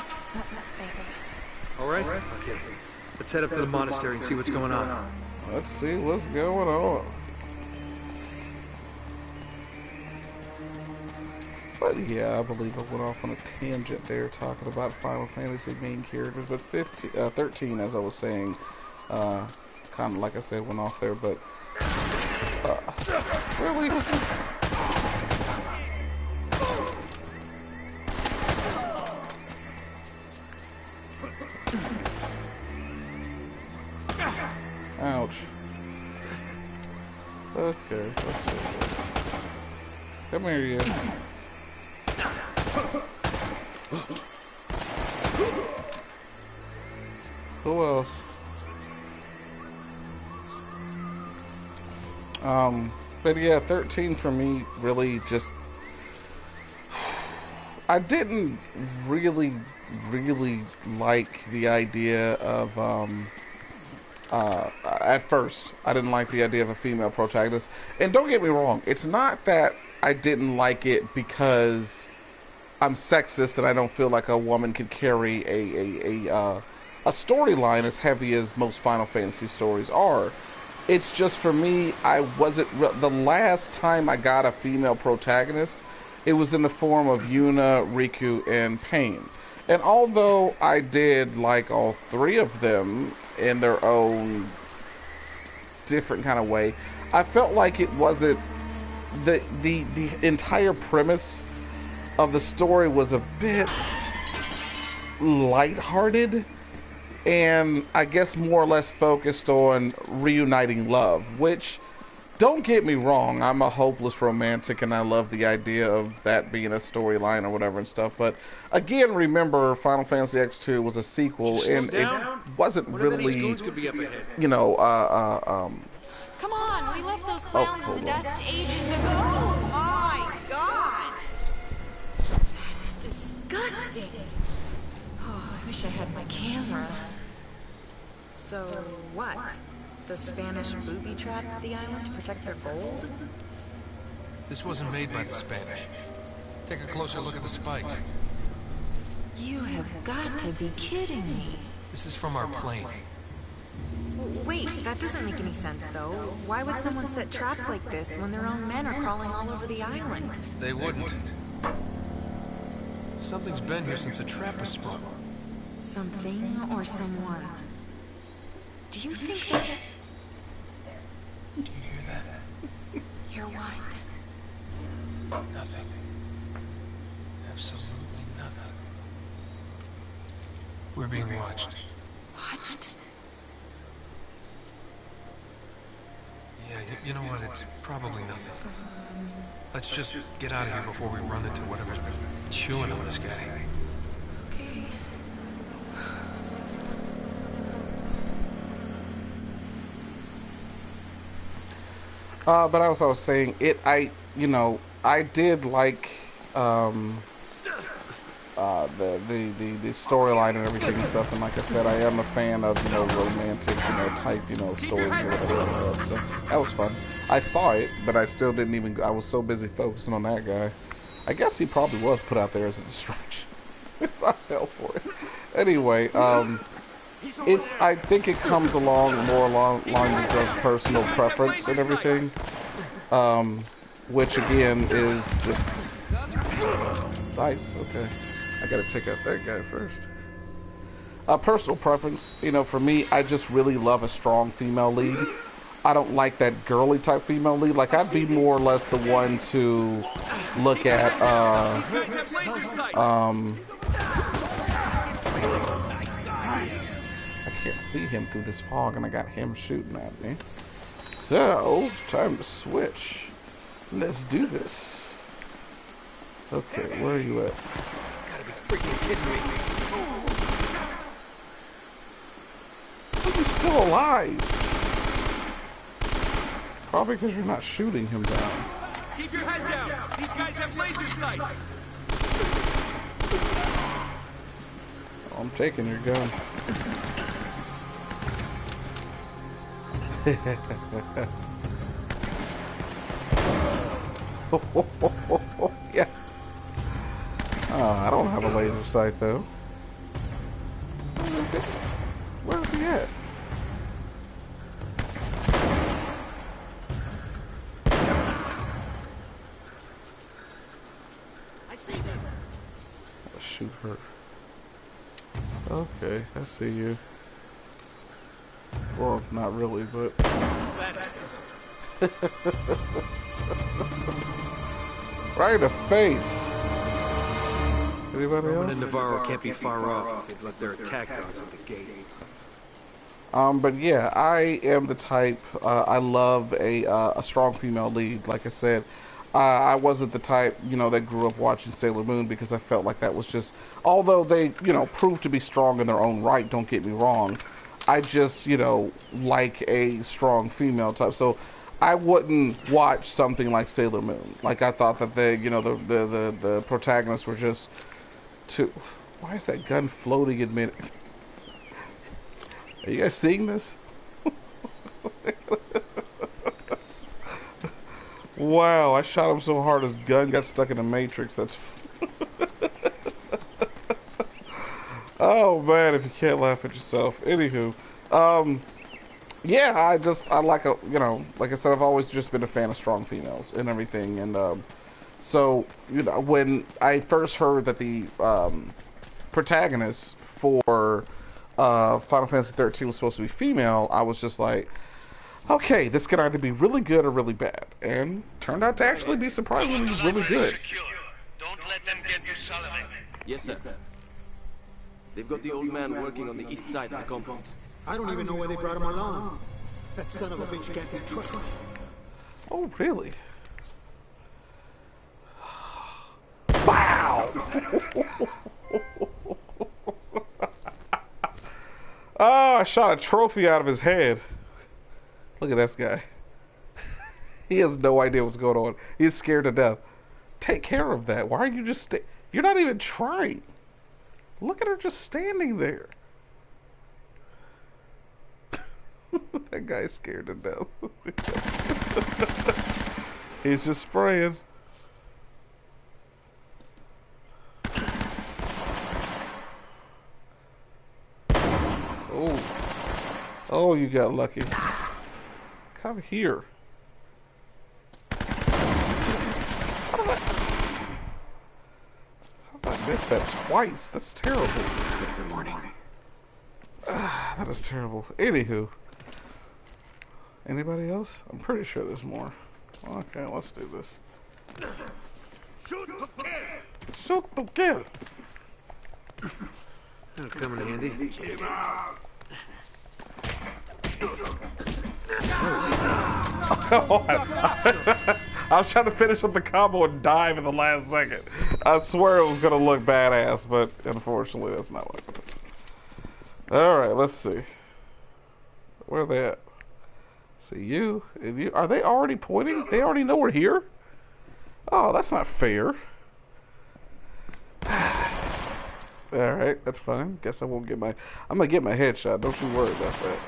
Thanks. All right. Okay. Let's head up to the monastery and see what's going on. Let's see what's going on. But yeah, I believe I went off on a tangent there talking about Final Fantasy main characters. But 13, as I was saying, kind of like I said, went off there. But really, ouch. Okay, let's see. Come here, you. Who else? But yeah, 13 for me really just... I didn't really like the idea of, at first, I didn't like the idea of a female protagonist. And don't get me wrong, it's not that I didn't like it because I'm sexist and I don't feel like a woman could carry a storyline as heavy as most Final Fantasy stories are. It's just for me, I wasn't the last time I got a female protagonist, it was in the form of Yuna, Riku, and Pain. And although I did like all three of them in their own different kind of way, I felt like it wasn't the entire premise of the story was a bit lighthearted and I guess more or less focused on reuniting love, which, don't get me wrong, I'm a hopeless romantic and I love the idea of that being a storyline or whatever and stuff, but again, remember, Final Fantasy X2 was a sequel and it wasn't really, you know, Come on, we left those clowns in the dust ages ago. Oh my god! That's disgusting. Oh, I wish I had my camera. So, what? The Spanish booby-trapped the island to protect their gold? This wasn't made by the Spanish. Take a closer look at the spikes. You have got to be kidding me. This is from our plane. Wait, that doesn't make any sense, though. Why would someone set traps like this when their own men are crawling all over the island? They wouldn't. Something's been here since the trap was sprung. Something or someone? Do you think that... Do you hear that? Hear what? Nothing. Absolutely nothing. We're being watched. Watched? Yeah, you know what? It's probably nothing. Let's just get out of here before we run into whatever's been chewing on this guy. Okay. But as I was saying, I did like, the storyline and everything and stuff, and like I said, I am a fan of, romantic, type, stories or whatever like that, so that was fun. I saw it, but I still didn't even, I was so busy focusing on that guy. I guess he probably was put out there as a distraction. If I fell for it. Anyway, I think it comes along more along lines of personal preference and everything, which again is just nice. Okay, I gotta take out that guy first. Personal preference, for me, I just really love a strong female lead. I don't like that girly type female lead. Like, I'd be more or less the one to look at, nice. I can't see him through this fog, and I got him shooting at me. So, time to switch. Let's do this. Okay, where are you at? Gotta be freaking kidding me. Are you still alive? Probably because you're not shooting him down. Keep your head down. These guys have laser sights. Oh, I'm taking your gun. Yes. I don't have a laser sight though. Where's he at? I see them. I'll shoot her. Okay, I see you. Well, not really, but... right in the face! Anybody Roman else? and Navarro can't be far off if they've left their attack dogs at the gate. But yeah, I am the type, I love a strong female lead. Like I said, I wasn't the type, that grew up watching Sailor Moon because I felt like that was just, although they, proved to be strong in their own right, don't get me wrong, I just, like a strong female type. So I wouldn't watch something like Sailor Moon. Like I thought that the protagonists were just too. Why is that gun floating in mid? Are you guys seeing this? Wow, I shot him so hard his gun got stuck in the Matrix. That's oh man, if you can't laugh at yourself. Anywho, yeah, I like like I said, I've always just been a fan of strong females and everything, and so when I first heard that the protagonist for Final Fantasy 13 was supposed to be female, I was just like, okay, this could either be really good or really bad, and turned out to actually be surprisingly really good. Don't let them get to Sullivan. Yes, sir. They've got the old man working on the east side of the complex. I don't even know why they brought him along. That son of a bitch can't be trusted. Oh, really? Wow! Oh, I shot a trophy out of his head. Look at this guy. He has no idea what's going on. He's scared to death. Take care of that. Why are you just you're not even trying. Look at her just standing there. That guy's scared to death. He's just spraying. Oh. Oh, you got lucky. Come here. How did I miss that twice? That's terrible. Good morning. That is terrible. Anywho. Anybody else? I'm pretty sure there's more. Okay, let's do this. Shoot to kill. Shoot the kid. That'll come in handy. Give out. I was trying to finish with the combo and dive in the last second. I swear it was gonna look badass, but unfortunately that's not what happens. Alright, let's see. Where are they at? See you and you. Are they already pointing? They already know we're here? Oh, that's not fair. Alright, that's fine. Guess I won't get I'm gonna get my headshot, don't you worry about that.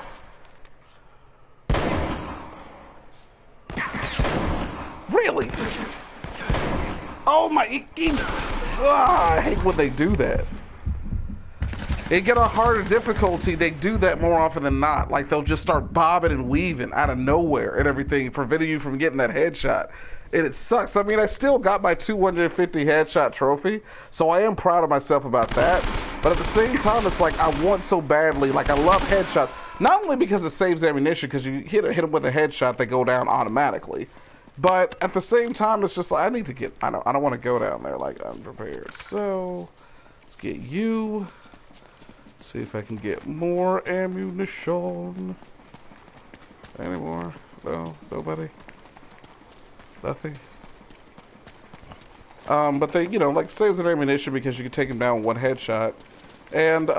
Really? Oh my! I hate when they do that. They get a harder difficulty. They do that more often than not. Like they'll just start bobbing and weaving out of nowhere and everything, preventing you from getting that headshot. And it sucks. I mean, I still got my 250 headshot trophy, so I am proud of myself about that. But at the same time, it's like I want so badly. Like I love headshots, not only because it saves ammunition, because you hit them with a headshot, they go down automatically. But at the same time, it's just like I need to get. I don't want to go down there like unprepared. So let's get you. See if I can get more ammunition. Any more? No, nobody. Nothing. But they, like, saves an ammunition because you can take them down with one headshot, and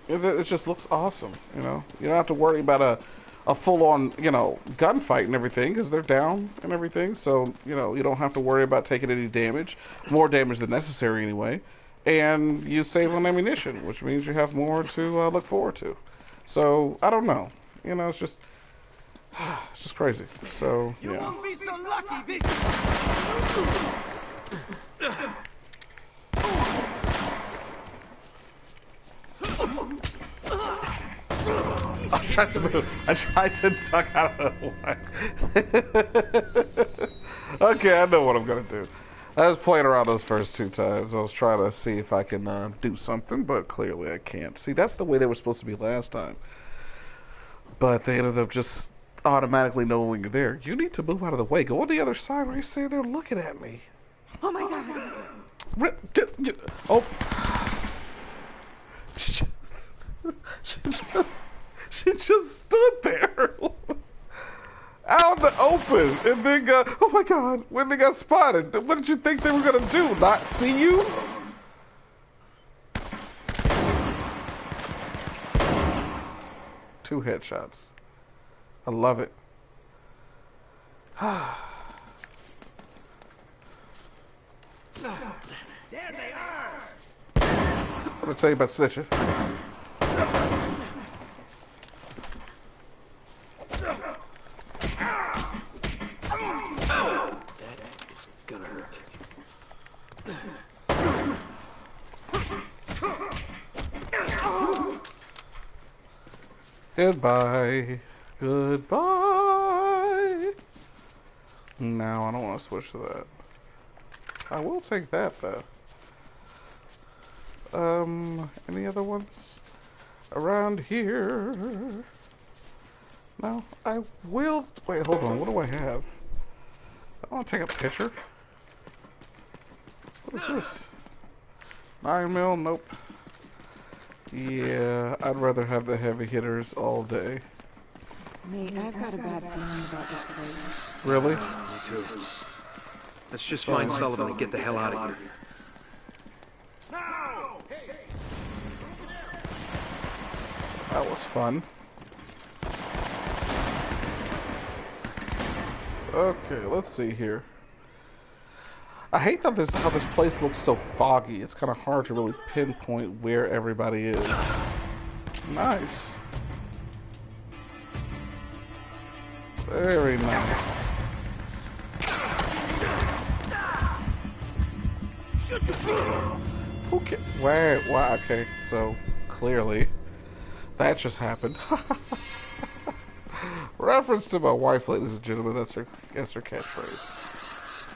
it just looks awesome. You don't have to worry about a full-on, gunfight and everything because they're down and everything. So you don't have to worry about taking any damage, more damage than necessary anyway, and you save on ammunition, which means you have more to look forward to. So I don't know. It's just. It's just crazy. So, yeah. You won't be so lucky this I tried to duck out of the way. Okay, I know what I'm gonna do. I was playing around those first two times. I was trying to see if I can do something, but clearly I can't. See, that's the way they were supposed to be last time. But they ended up just automatically knowing when you're there. You need to move out of the way. Go on the other side. Why are you sitting there looking at me? Oh my god. Oh. She just stood there out in the open and then got, oh my god, when they got spotted, what did you think they were gonna do? Not see you? Two headshots. I love it. There they are! What did I tell you about snitching? That is gonna hurt. Goodbye. Goodbye. No, I don't want to switch to that. I will take that though. Any other ones around here? No, I will. Wait, hold on. What do I have? I want to take a picture. What is this? 9mm? Nope. Yeah, I'd rather have the heavy hitters all day. Nate, I've got a bad feeling about this place. Really? Me too. Let's just find Sullivan and get the hell out of here. That was fun. Okay, let's see here. I hate that how this place looks so foggy. It's kind of hard to really pinpoint where everybody is. Nice. Very nice. Okay. Wait, wow, okay, so clearly that just happened. Reference to my wife, ladies and gentlemen, that's her catchphrase.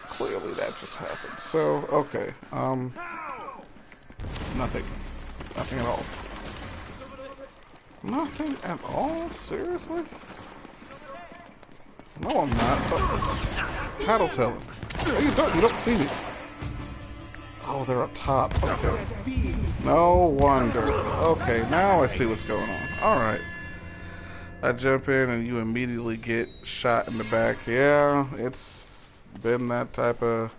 Clearly that just happened. So, okay. Nothing. Nothing at all. Nothing at all? Seriously? No, I'm not. So, tattletale. Oh, you don't see me. Oh, they're up top. Okay. No wonder. Okay, now I see what's going on. Alright. I jump in and you immediately get shot in the back. Yeah, it's been that type of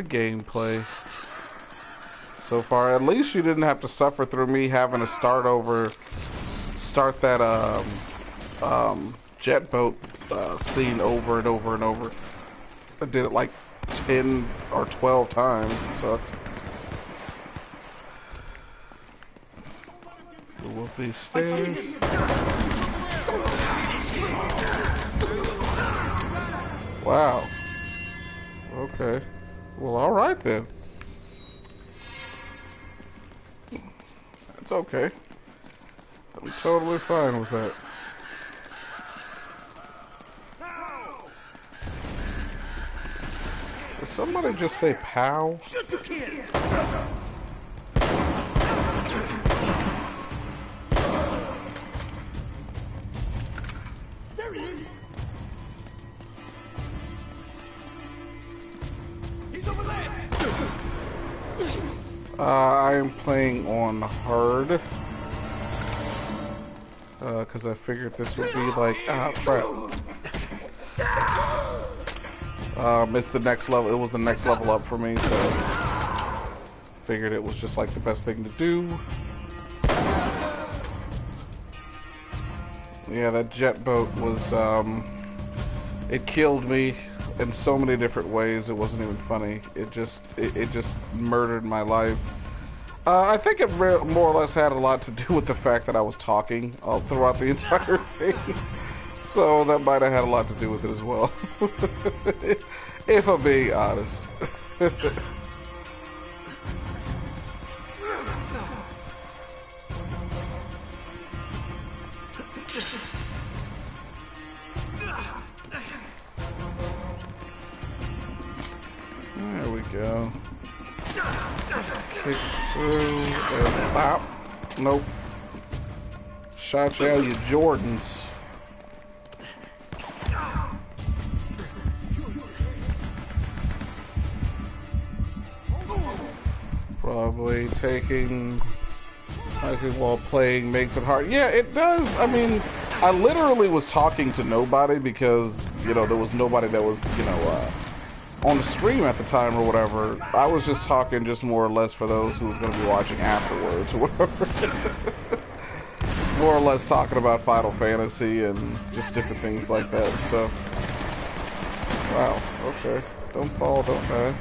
gameplay so far. At least you didn't have to suffer through me having to start that jet boat scene over and over and over. I did it like 10 or 12 times. It sucked. Go up these stairs. Wow. Okay. Well, alright then. It's okay. I'm totally fine with that. Did somebody just say pow? Shoot the kid! There he is! He's over there! I am playing on hard. Because I figured this would be like, crap. It's the next level. It was the next level up for me, so figured it was just like the best thing to do. Yeah, that jet boat was, it killed me in so many different ways. It wasn't even funny. It just murdered my life. I think it more or less had a lot to do with the fact that I was talking all throughout the entire thing. So that might have had a lot to do with it as well. If I'm being honest. There we go. Kick through and bop. Nope. Shot you out, you Jordans. Probably taking while playing makes it hard. Yeah, it does. I mean, I literally was talking to nobody because, you know, there was nobody that was, you know, on the stream at the time or whatever. I was just talking just more or less for those who was going to be watching afterwards or whatever. more or less talking about Final Fantasy and just different things like that and stuff. Wow, okay. Don't fall, don't die.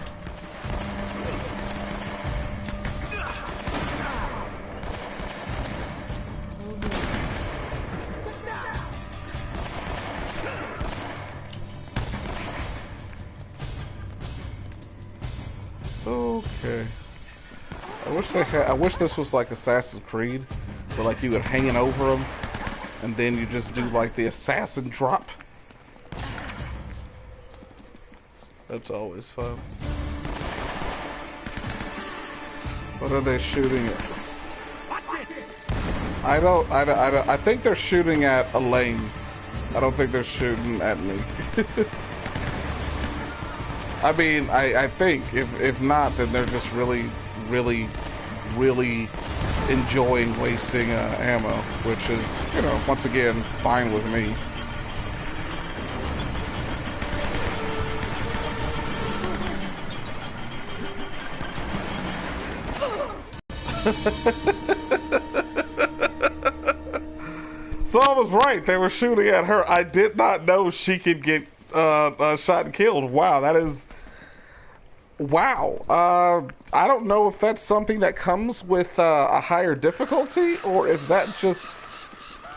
Okay. I wish this was like Assassin's Creed, where like you would hanging over them, and then you just do like the assassin drop. That's always fun. What are they shooting at? I think they're shooting at Elaine. I don't think they're shooting at me. I mean, I think if not, then they're just really enjoying wasting ammo, which is, you know, once again, fine with me. So I was right. They were shooting at her. I did not know she could get shot and killed. Wow, that is... Wow. I don't know if that's something that comes with a higher difficulty, or if that just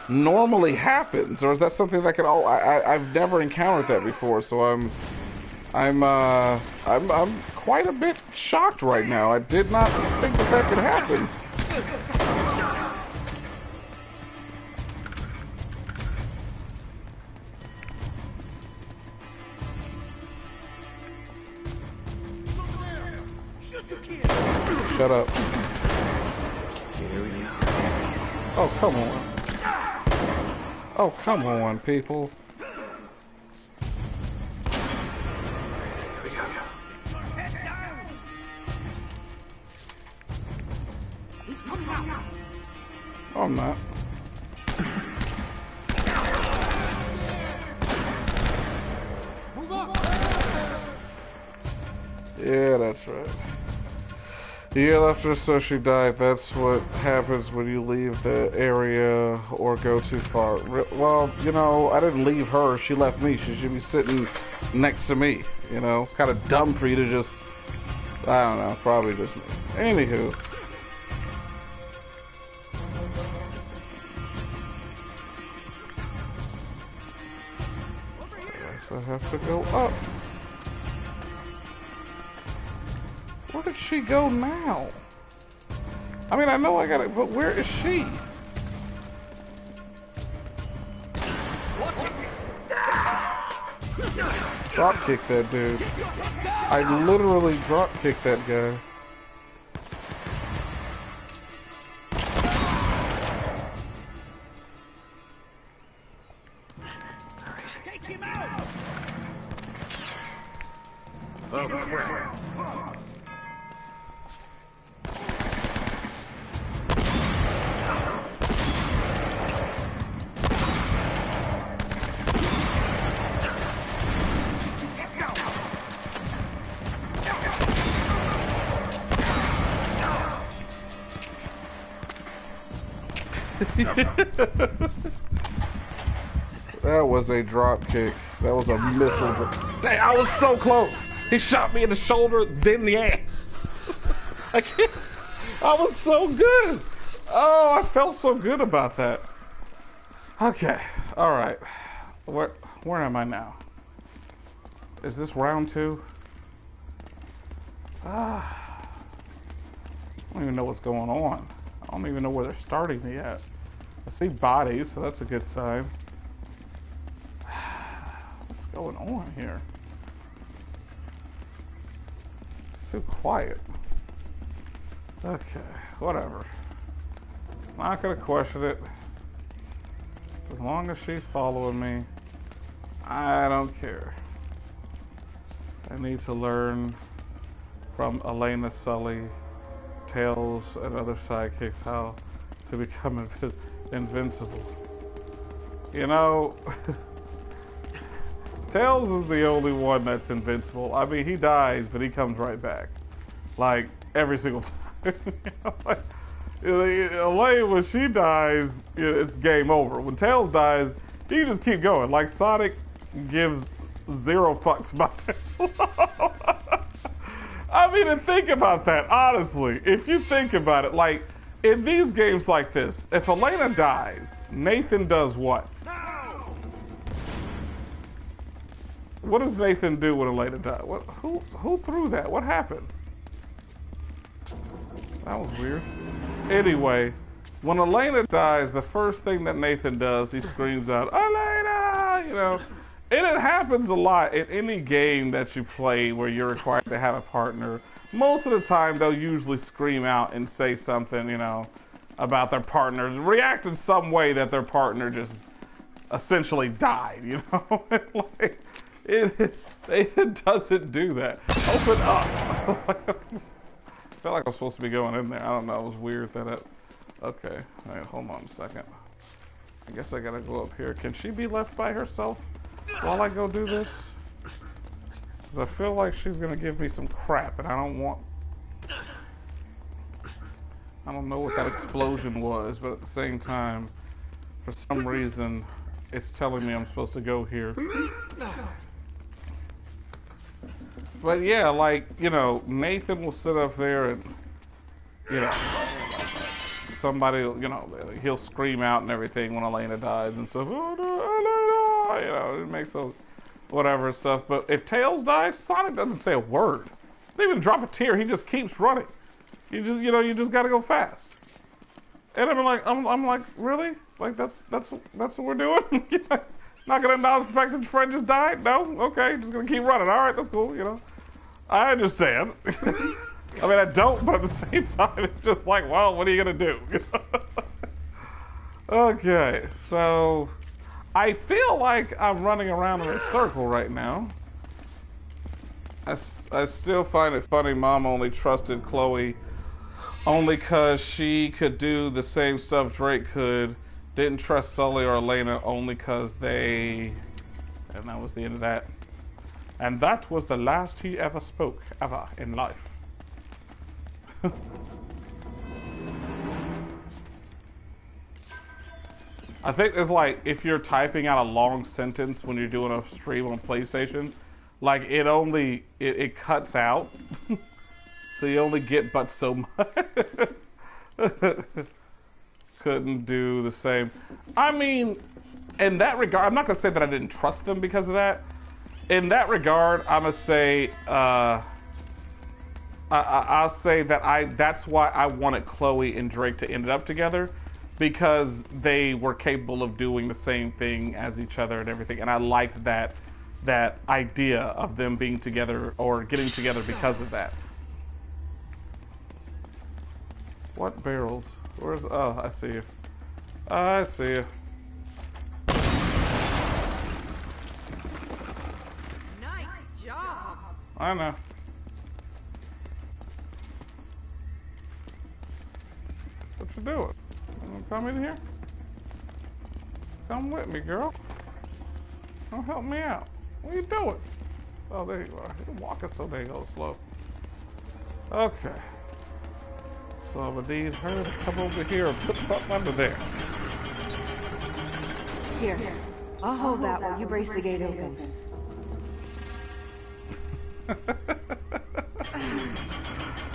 normally happens, or is that something that can... I've never encountered that before, so I'm quite a bit shocked right now. I did not think that could happen. Shut up. Here we go. Oh, come on. Oh, come on, people. Here we go. Oh, I'm not. Yeah, that's right. Yeah, left her so she died. That's what happens when you leave the area or go too far. Well, you know, I didn't leave her. She left me. She should be sitting next to me. You know, it's kind of dumb for you to just... I don't know. Probably just me. Anywho. I have to go up. Where did she go now? I mean, I know I got it, but where is she? Watch it. Drop kick that dude. I literally drop kicked that guy. Take him out. Oh, crap. That was a drop kick. That was a missile. Dang, I was so close. He shot me in the shoulder, then the ass. I can't. I was so good. Oh, I felt so good about that. Okay, all right. Where am I now? Is this round 2? I don't even know what's going on. I don't even know where they're starting me at. I see bodies, so that's a good sign. What's going on here? It's too quiet. Okay, whatever. Not gonna question it. As long as she's following me, I don't care. I need to learn from Elena, Sully, Tails, and other sidekicks how to become invincible. You know, Tails is the only one that's invincible. I mean, he dies, but he comes right back. Like, every single time. Elaine, when she dies, it's game over. When Tails dies, he can just keep going. Like Sonic gives zero fucks about Tails. I mean, and think about that, honestly. If you think about it, like, in these games like this, if Elena dies, Nathan does what? No! What does Nathan do when Elena dies? Who threw that? What happened? That was weird. Anyway, when Elena dies, the first thing that Nathan does, he screams out, Elena! You know, and it happens a lot in any game that you play where you're required to have a partner. Most of the time, they'll usually scream out and say something, you know, about their partner, react in some way that their partner just essentially died, you know? Like, it doesn't do that. Open up! I feel like I'm supposed to be going in there. I don't know. It was weird that it... Okay. All right, hold on a second. I guess I gotta go up here. Can she be left by herself while I go do this? Because I feel like she's gonna give me some crap, and I don't want... I don't know what that explosion was, but at the same time, for some reason, it's telling me I'm supposed to go here. But yeah, like, you know, Nathan will sit up there and, you know, somebody, you know, he'll scream out and everything when Elena dies and stuff. Oh, no, Elena! You know, it makes so whatever stuff. But if Tails dies, Sonic doesn't say a word. Doesn't even drop a tear. He just keeps running. You just, you know, you just gotta go fast. And I'm like, really? Like that's what we're doing? Not gonna acknowledge the fact that your friend just died? No? Okay, just gonna keep running. All right, that's cool. You know. I understand. I mean, I don't, but at the same time, it's just like, well, what are you gonna do? Okay, so I feel like I'm running around in a circle right now. I still find it funny Mom only trusted Chloe only because she could do the same stuff Drake could. Didn't trust Sully or Elena only because they... And that was the end of that. And that was the last he ever spoke, ever, in life. I think it's like, if you're typing out a long sentence when you're doing a stream on PlayStation, like, it cuts out. So you only get but so much. Couldn't do the same. I mean, in that regard, I'm not gonna say that I didn't trust them because of that. In that regard, I'm gonna say, I'll say that that's why I wanted Chloe and Drake to end up together, because they were capable of doing the same thing as each other and everything, and I liked that idea of them being together or getting together because of that. What barrels? Where's... Oh, I see you. I see you. Nice job. I know. What you doing? You wanna come in here? Come with me, girl. Don't help me out. What are you doing? Oh, there you are. You're walking so dang slow. Okay. So I would need her to come over here and put something under there. Here, I'll hold that while you brace the gate open.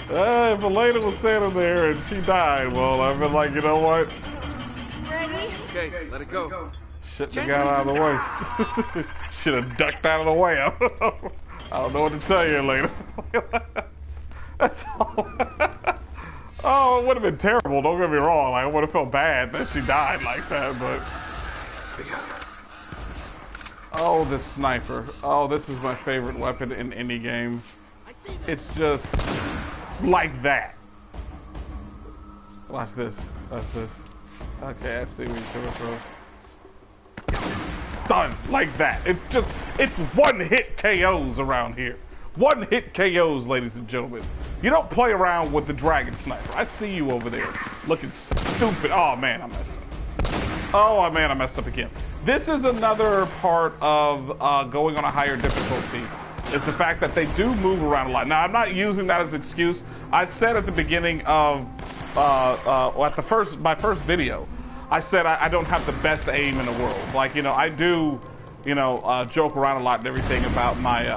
If Elena was standing there and she died, well, I've been like, you know what? Ready? Okay, let it go. Shouldn't have got out of the way. Should have ducked out of the way. I don't know what to tell you, Elena. That's all. Oh, it would have been terrible, don't get me wrong. Like, I would have felt bad that she died like that, but... Oh, this sniper. Oh, this is my favorite weapon in any game. It's just like that. Watch this. Watch this. Okay, I see where you're coming from. Done. Like that. It's one-hit KOs around here. One-hit KOs, ladies and gentlemen. You don't play around with the Dragon Sniper. I see you over there looking stupid. Oh, man, I messed up. Oh, man, I messed up again. This is another part of going on a higher difficulty, is the fact that they do move around a lot. Now, I'm not using that as an excuse. I said at the beginning of at my first video, I said I don't have the best aim in the world. Like, you know, I do, you know, joke around a lot and everything about my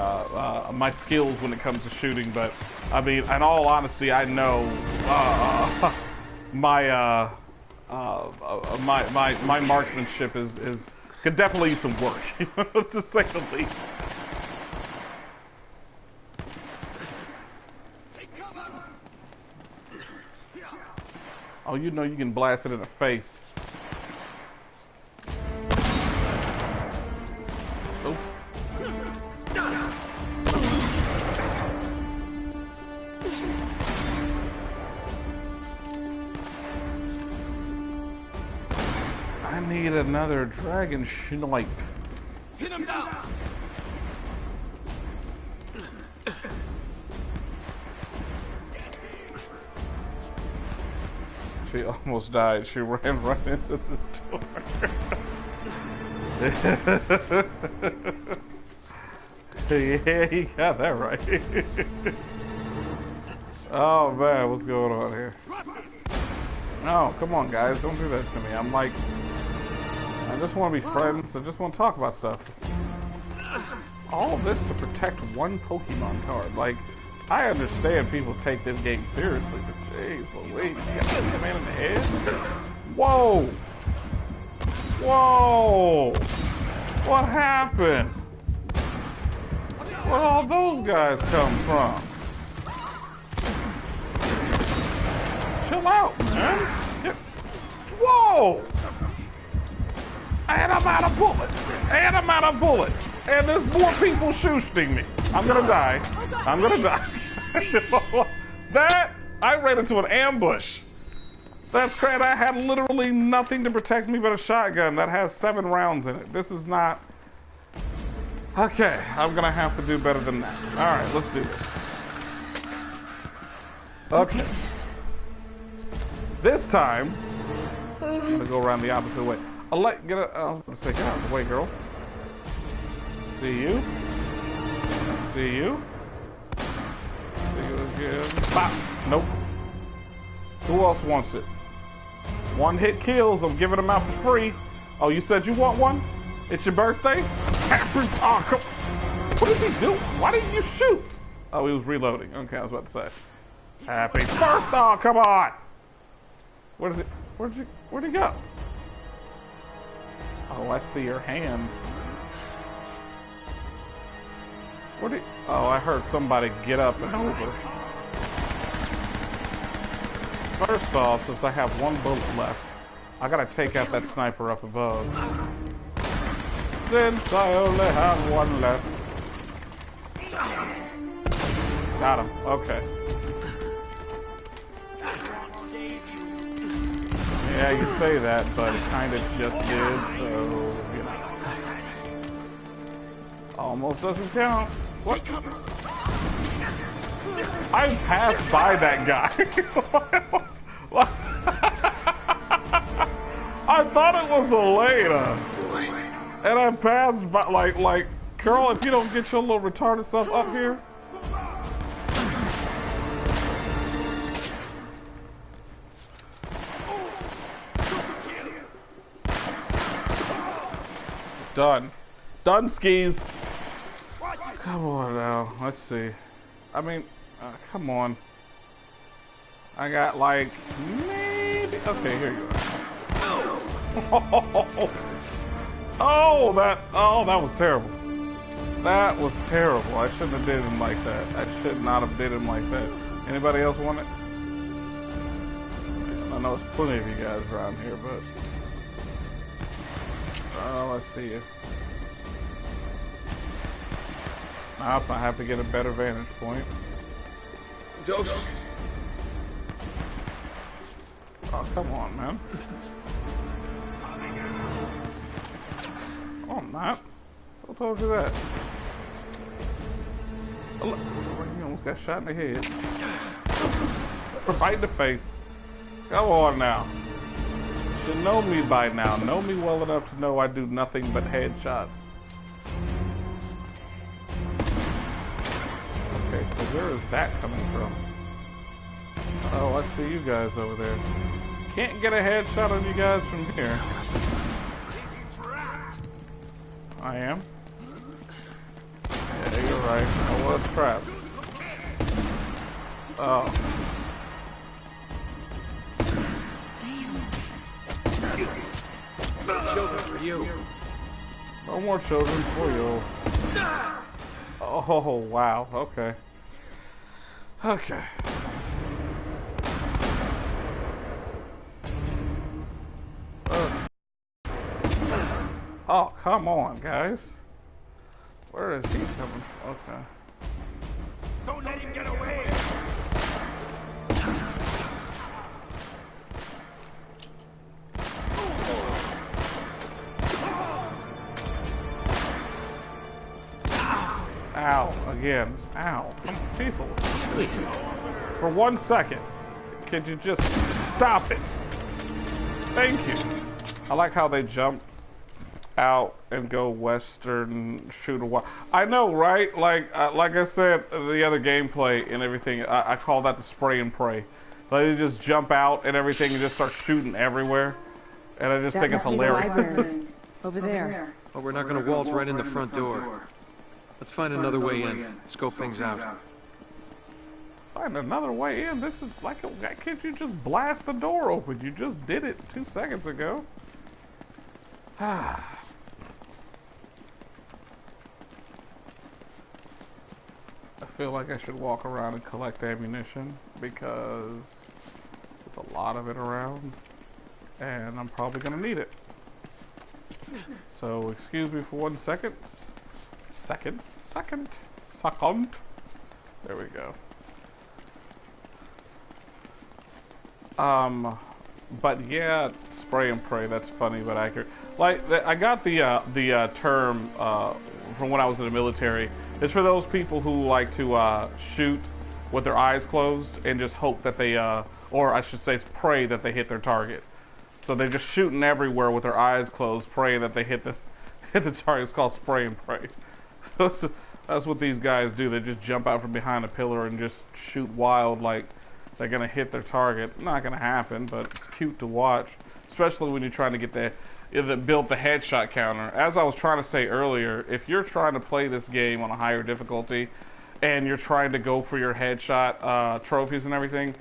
my skills when it comes to shooting, but I mean, in all honesty, I know my marksmanship is could definitely use some work, to say the least. Oh, you know you can blast it in the face. Oh. I need another dragon snipe. Pin him down. She almost died. She ran right into the door. Yeah, he got that right. Oh man, what's going on here? No, come on guys, don't do that to me. I'm like, I just want to be friends. I just want to talk about stuff. All of this to protect one Pokemon card. Like, I understand people take this game seriously, but jeez Louise, you got this man in the head? Whoa! Whoa! What happened? Where'd all those guys come from? Chill out, man. Whoa! And I'm out of bullets. And I'm out of bullets. And there's more people shooting me. I'm gonna die. I'm gonna die. That, I ran into an ambush. That's crazy. I had literally nothing to protect me but a shotgun that has 7 rounds in it. This is not... Okay, I'm gonna have to do better than that. Alright, let's do this. Okay. This time, I'm gonna go around the opposite way. I was gonna say, get out of the way, girl. See you. See you. See you again. Bop. Nope. Who else wants it? One hit kills. I'm giving them out for free. Oh, you said you want one? It's your birthday? Oh, come. What did he do? Why didn't you shoot? Oh, he was reloading. Okay, I was about to say. Happy birthday! Oh, come on! What is it? Where'd he go? Oh, I see your hand. Oh, I heard somebody get up and over. First off, since I have 1 bullet left, I gotta take out that sniper up above. Since I only have 1 left. Got him. Okay. Yeah, you say that, but it kind of just did, so, you know. Almost doesn't count. What? I passed by that guy. I thought it was Elena. And I passed by, like, girl, if you don't get your little retarded stuff up here. Done. Done skis. Come on now. Let's see. I mean, come on. I got like maybe. Okay, here you go. Oh, that was terrible. That was terrible. I shouldn't have did him like that. I should not have did him like that. Anybody else want it? I know there's plenty of you guys around here, but. Oh, I see you. I have to get a better vantage point. Jokes. Oh, come on, man. Oh, I'm not. Who told you that? Oh, look. You almost got shot in the head. Right in the face. Come on now. You should know me by now. Know me well enough to know I do nothing but headshots. Okay, so where is that coming from? Oh, I see you guys over there. Can't get a headshot on you guys from here. I am. Yeah, you're right. I was trapped. Oh. Children for you. No more children for you. Oh, wow. Okay. Okay. Oh, come on, guys. Where is he coming from? Okay. Don't let him get away! Ow, again. Ow. Come on, people. For 1 second, could you just stop it? Thank you. I like how they jump out and go western, shoot a while. I know, right? Like I said, the other gameplay and everything, I call that the spray and pray. Like they just jump out and everything and just start shooting everywhere. And I just think it's hilarious. Library. Over there. Oh, we're not gonna waltz right in the front door. Let's find another way in. Scope things out. Find another way in. This is like, why can't you just blast the door open? You just did it 2 seconds ago. Ah. I feel like I should walk around and collect ammunition because there's a lot of it around and I'm probably gonna need it. So excuse me for 1 second. Second. There we go. But yeah, spray and pray, that's funny but accurate. Like, I got the term from when I was in the military. It's for those people who like to shoot with their eyes closed and just hope that they, or I should say pray that they hit their target. So they're just shooting everywhere with their eyes closed, praying that they hit the target. It's called spray and pray. That's what these guys do. They just jump out from behind a pillar and just shoot wild like they're gonna hit their target. Not gonna happen, but it's cute to watch, especially when you're trying to get build the headshot counter. As I was trying to say earlier, if you're trying to play this game on a higher difficulty and you're trying to go for your headshot trophies and everything,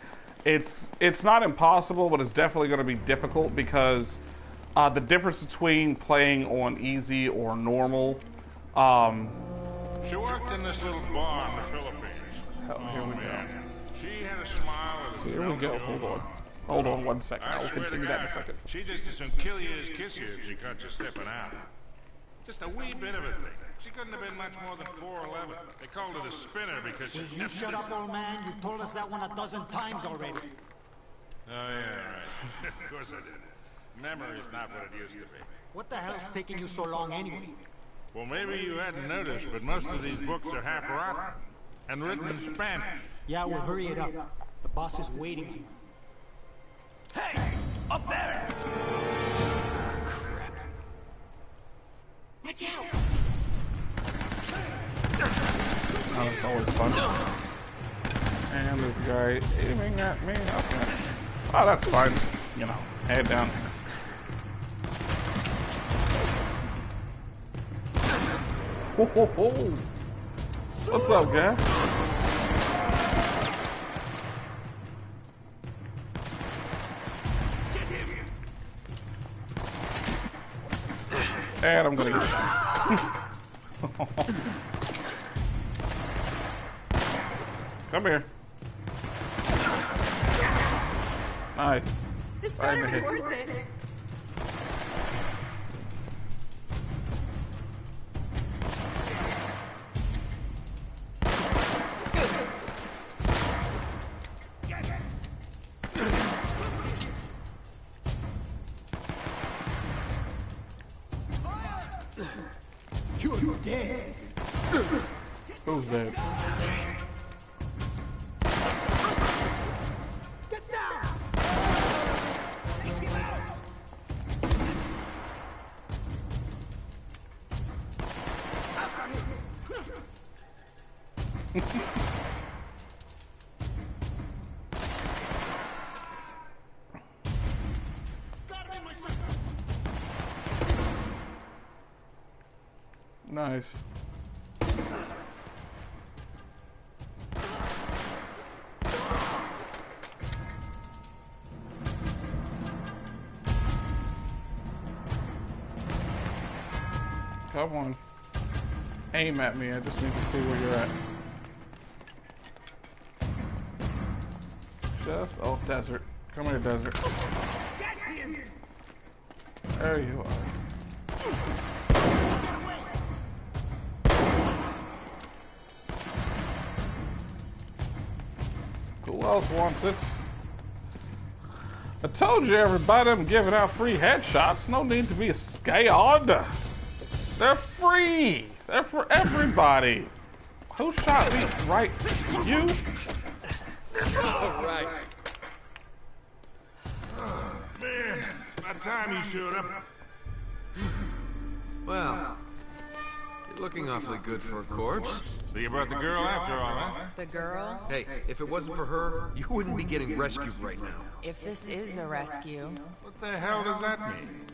it's not impossible, but it's definitely going to be difficult because the difference between playing on easy or normal. She worked in this little bar in the Philippines. Here we go. She had a smile. Here we go. Hold on 1 second. I will continue that in a second. She just as soon kill you as kiss you if she caught you stepping out. Just a wee bit of a thing. She couldn't have been much more than 4'11". They called her the spinner because she... You shut up, old man. You told us that one a dozen times already. Oh, yeah, right. Of course I did. Memory is not what it used to be. What the hell's taking you so long anyway? Well, maybe you hadn't noticed, but most of these books are half rotten and written in Spanish. Yeah, we'll hurry it up. The boss is waiting on you. Hey! Up there! Crap. Watch out! Oh, it's always fun. And this guy aiming at me. Okay. Oh, that's fine. You know, head down. Ho, ho, ho. What's up, guy? And I'm gonna get Come here. Nice. This better be worth it. You're dead. Who's dead? Get down! Nice. Come on. Aim at me. I just need to see where you're at. Just, oh, desert. Come here, desert. There you are. Who else wants it? I told you everybody I'm giving out free headshots. No need to be scared. They're free. They're for everybody. Who shot me? Right? You? All right. Man, it's about time you showed up. Well, you're looking awfully good for a corpse. So you brought the girl after all, huh? The girl? Hey, if it wasn't for her, you wouldn't be getting rescued right now. If this is a rescue. What the hell does that mean?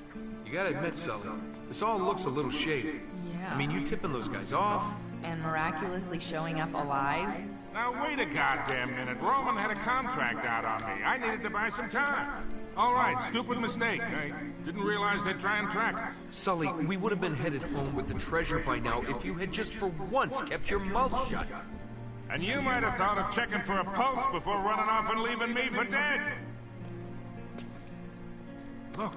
You gotta admit, Sully, this all looks a little shady. Yeah. I mean, you tipping those guys off. And miraculously showing up alive? Now wait a goddamn minute. Roman had a contract out on me. I needed to buy some time. All right, stupid mistake. I didn't realize they'd try and track us. Sully, we would have been headed home with the treasure by now if you had just for once kept your mouth shut. And you might have thought of checking for a pulse before running off and leaving me for dead. Look,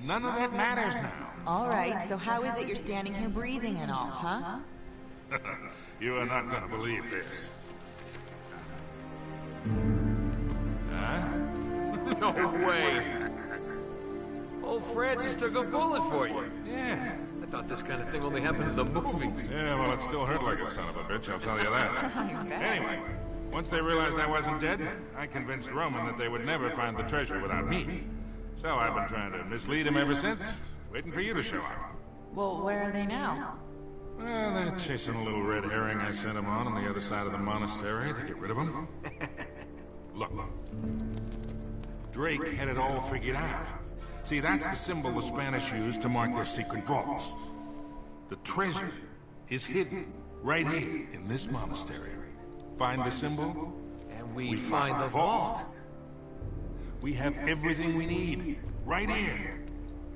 none of that matters now. All right, so how is it you're standing here breathing and all, huh? You are not gonna believe this. Huh? No way. Old Francis took a bullet for you. Yeah. I thought this kind of thing only happened in the movies. Yeah, well, it still hurt like a son of a bitch, I'll tell you that. I bet. Anyway, once they realized I wasn't dead, I convinced Roman that they would never find the treasure without me. So I've been trying to mislead him ever since, waiting for you to show up. Well, where are they now? Well, they're chasing a little red herring I sent them on the other side of the monastery to get rid of him. Look. Drake had it all figured out. See, that's the symbol the Spanish used to mark their secret vaults. The treasure is hidden right here in this monastery. Find the symbol, And we find the vault. We have everything we need, right here.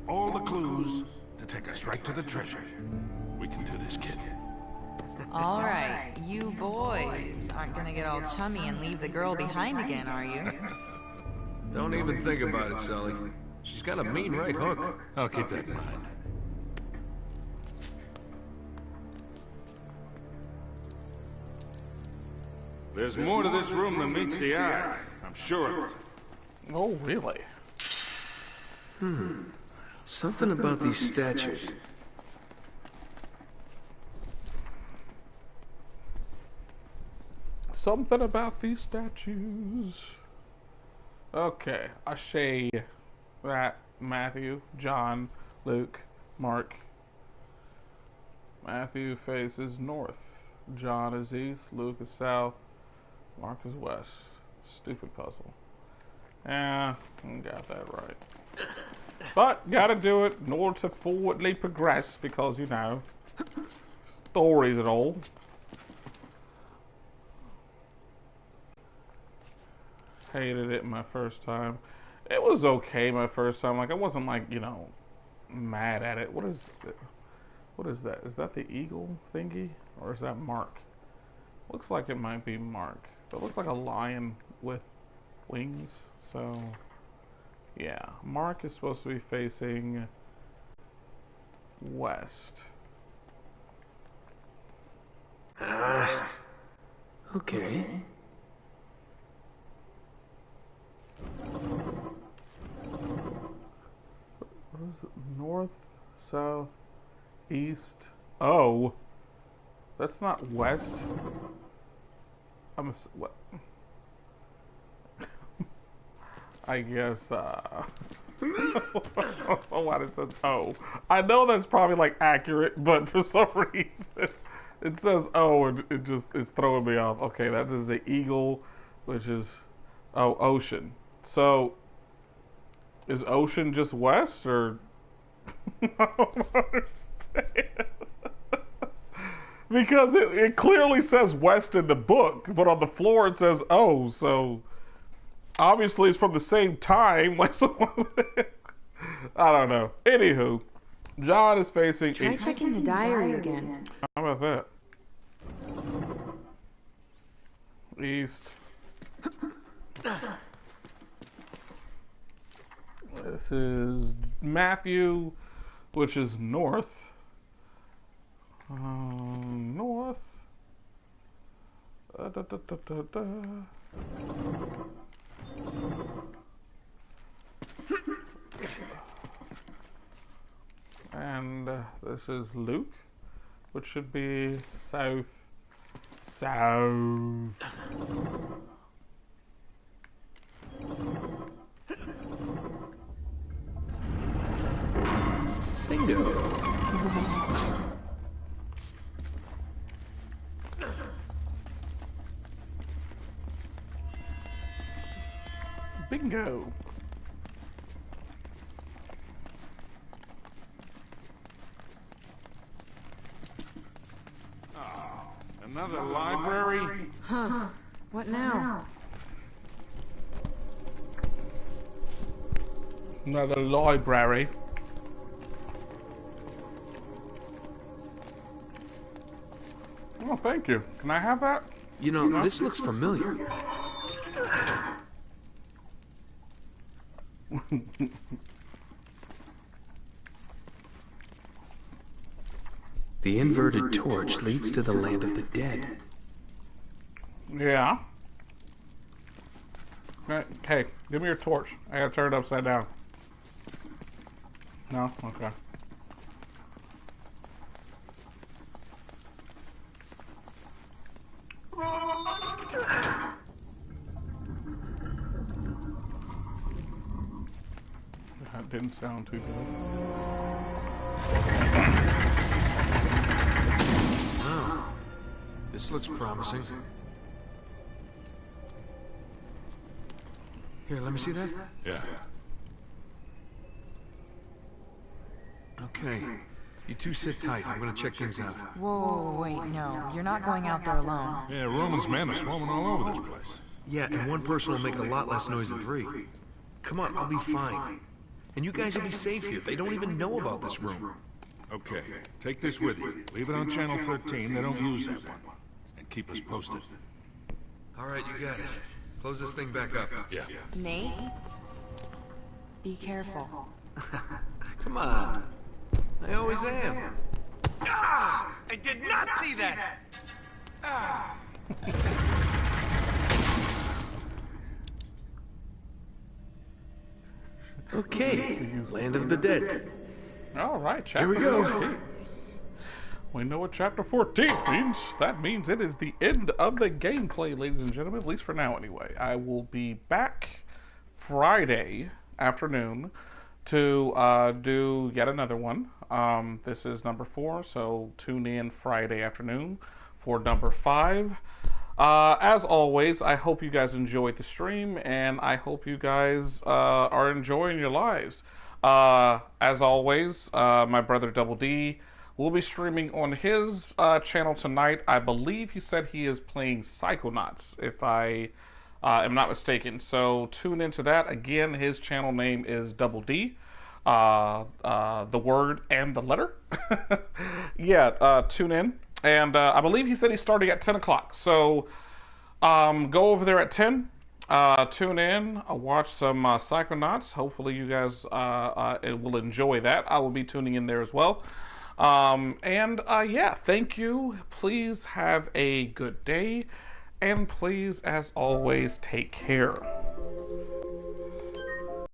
All the clues to take us right to the treasure. We can do this, kid. All right, you boys aren't gonna get all chummy and leave the girl behind again, are you? Don't even think about it, Sully. She's got a mean right hook. I'll keep that in mind. There's more to this room than meets the eye. I'm sure of it. Oh, really? Something about these statues. Something about these statues. Okay, I say that Matthew, John, Luke, Mark. Matthew faces north. John is east. Luke is south. Mark is west. Stupid puzzle. Yeah, got that right. But gotta do it in order to forwardly progress because, you know, stories and all. Hated it my first time. It was okay my first time. Like, I wasn't like, you know, mad at it. What is that? Is that the eagle thingy? Or is that Mark? Looks like it might be Mark. But it looks like a lion with wings. So, yeah. Mark is supposed to be facing west. Okay. What is it? North, south, east. Oh, that's not west. What? I guess. Why it says O? I know that's probably like accurate, but for some reason it says O, and it's throwing me off. Okay, that is the eagle, which is ocean. So. Is ocean just west, or I don't understand. Because it clearly says West in the book, but on the floor it says O, so obviously it's from the same time. Like someone, I don't know. Anywho, John is facing. Try checking the diary again. How about that? East. This is Matthew, which is north. North. Da, da, da, da, da. And this is Luke, which should be south. South. Bingo. Bingo. Another library? Huh. What now? Another library. Oh, thank you. Can I have that? You know, this looks familiar. The inverted torch leads to the land of the dead. Yeah. Hey, give me your torch. I gotta turn it upside down. No? Okay. That didn't sound too good. Oh, this looks promising. Here, let me see that. Yeah. Okay. You two sit tight. I'm gonna check things out. Whoa, wait, no. You're not going out there alone. Yeah, Roman's men are swarming all over this place. Yeah, and one person will make a lot less noise than three. Come on, I'll be fine. And you guys will be safe here. They don't even know about this room. Okay, take this with you. Leave it on channel 13. They don't use that one. And keep us posted. All right, you got it. Close this thing back up. Yeah. Nate? Be careful. Come on. I always am. Ah! I did not see that! Ah! Okay, land of the dead. All right, chapter Here we go. 14. We know what chapter 14 means. That means it is the end of the gameplay, ladies and gentlemen, at least for now anyway. I will be back Friday afternoon to do yet another one. This is number 4, so tune in Friday afternoon for number 5. As always, I hope you guys enjoyed the stream, and I hope you guys are enjoying your lives. As always, my brother Double D will be streaming on his channel tonight. I believe he said he is playing Psychonauts, if I am not mistaken. So tune into that. Again, his channel name is Double D. The word and the letter. Yeah, tune in. And I believe he said he's starting at 10 o'clock. So go over there at 10. Tune in, watch some Psychonauts. Hopefully you guys will enjoy that. I will be tuning in there as well. Yeah, thank you. Please have a good day. And please, as always, take care.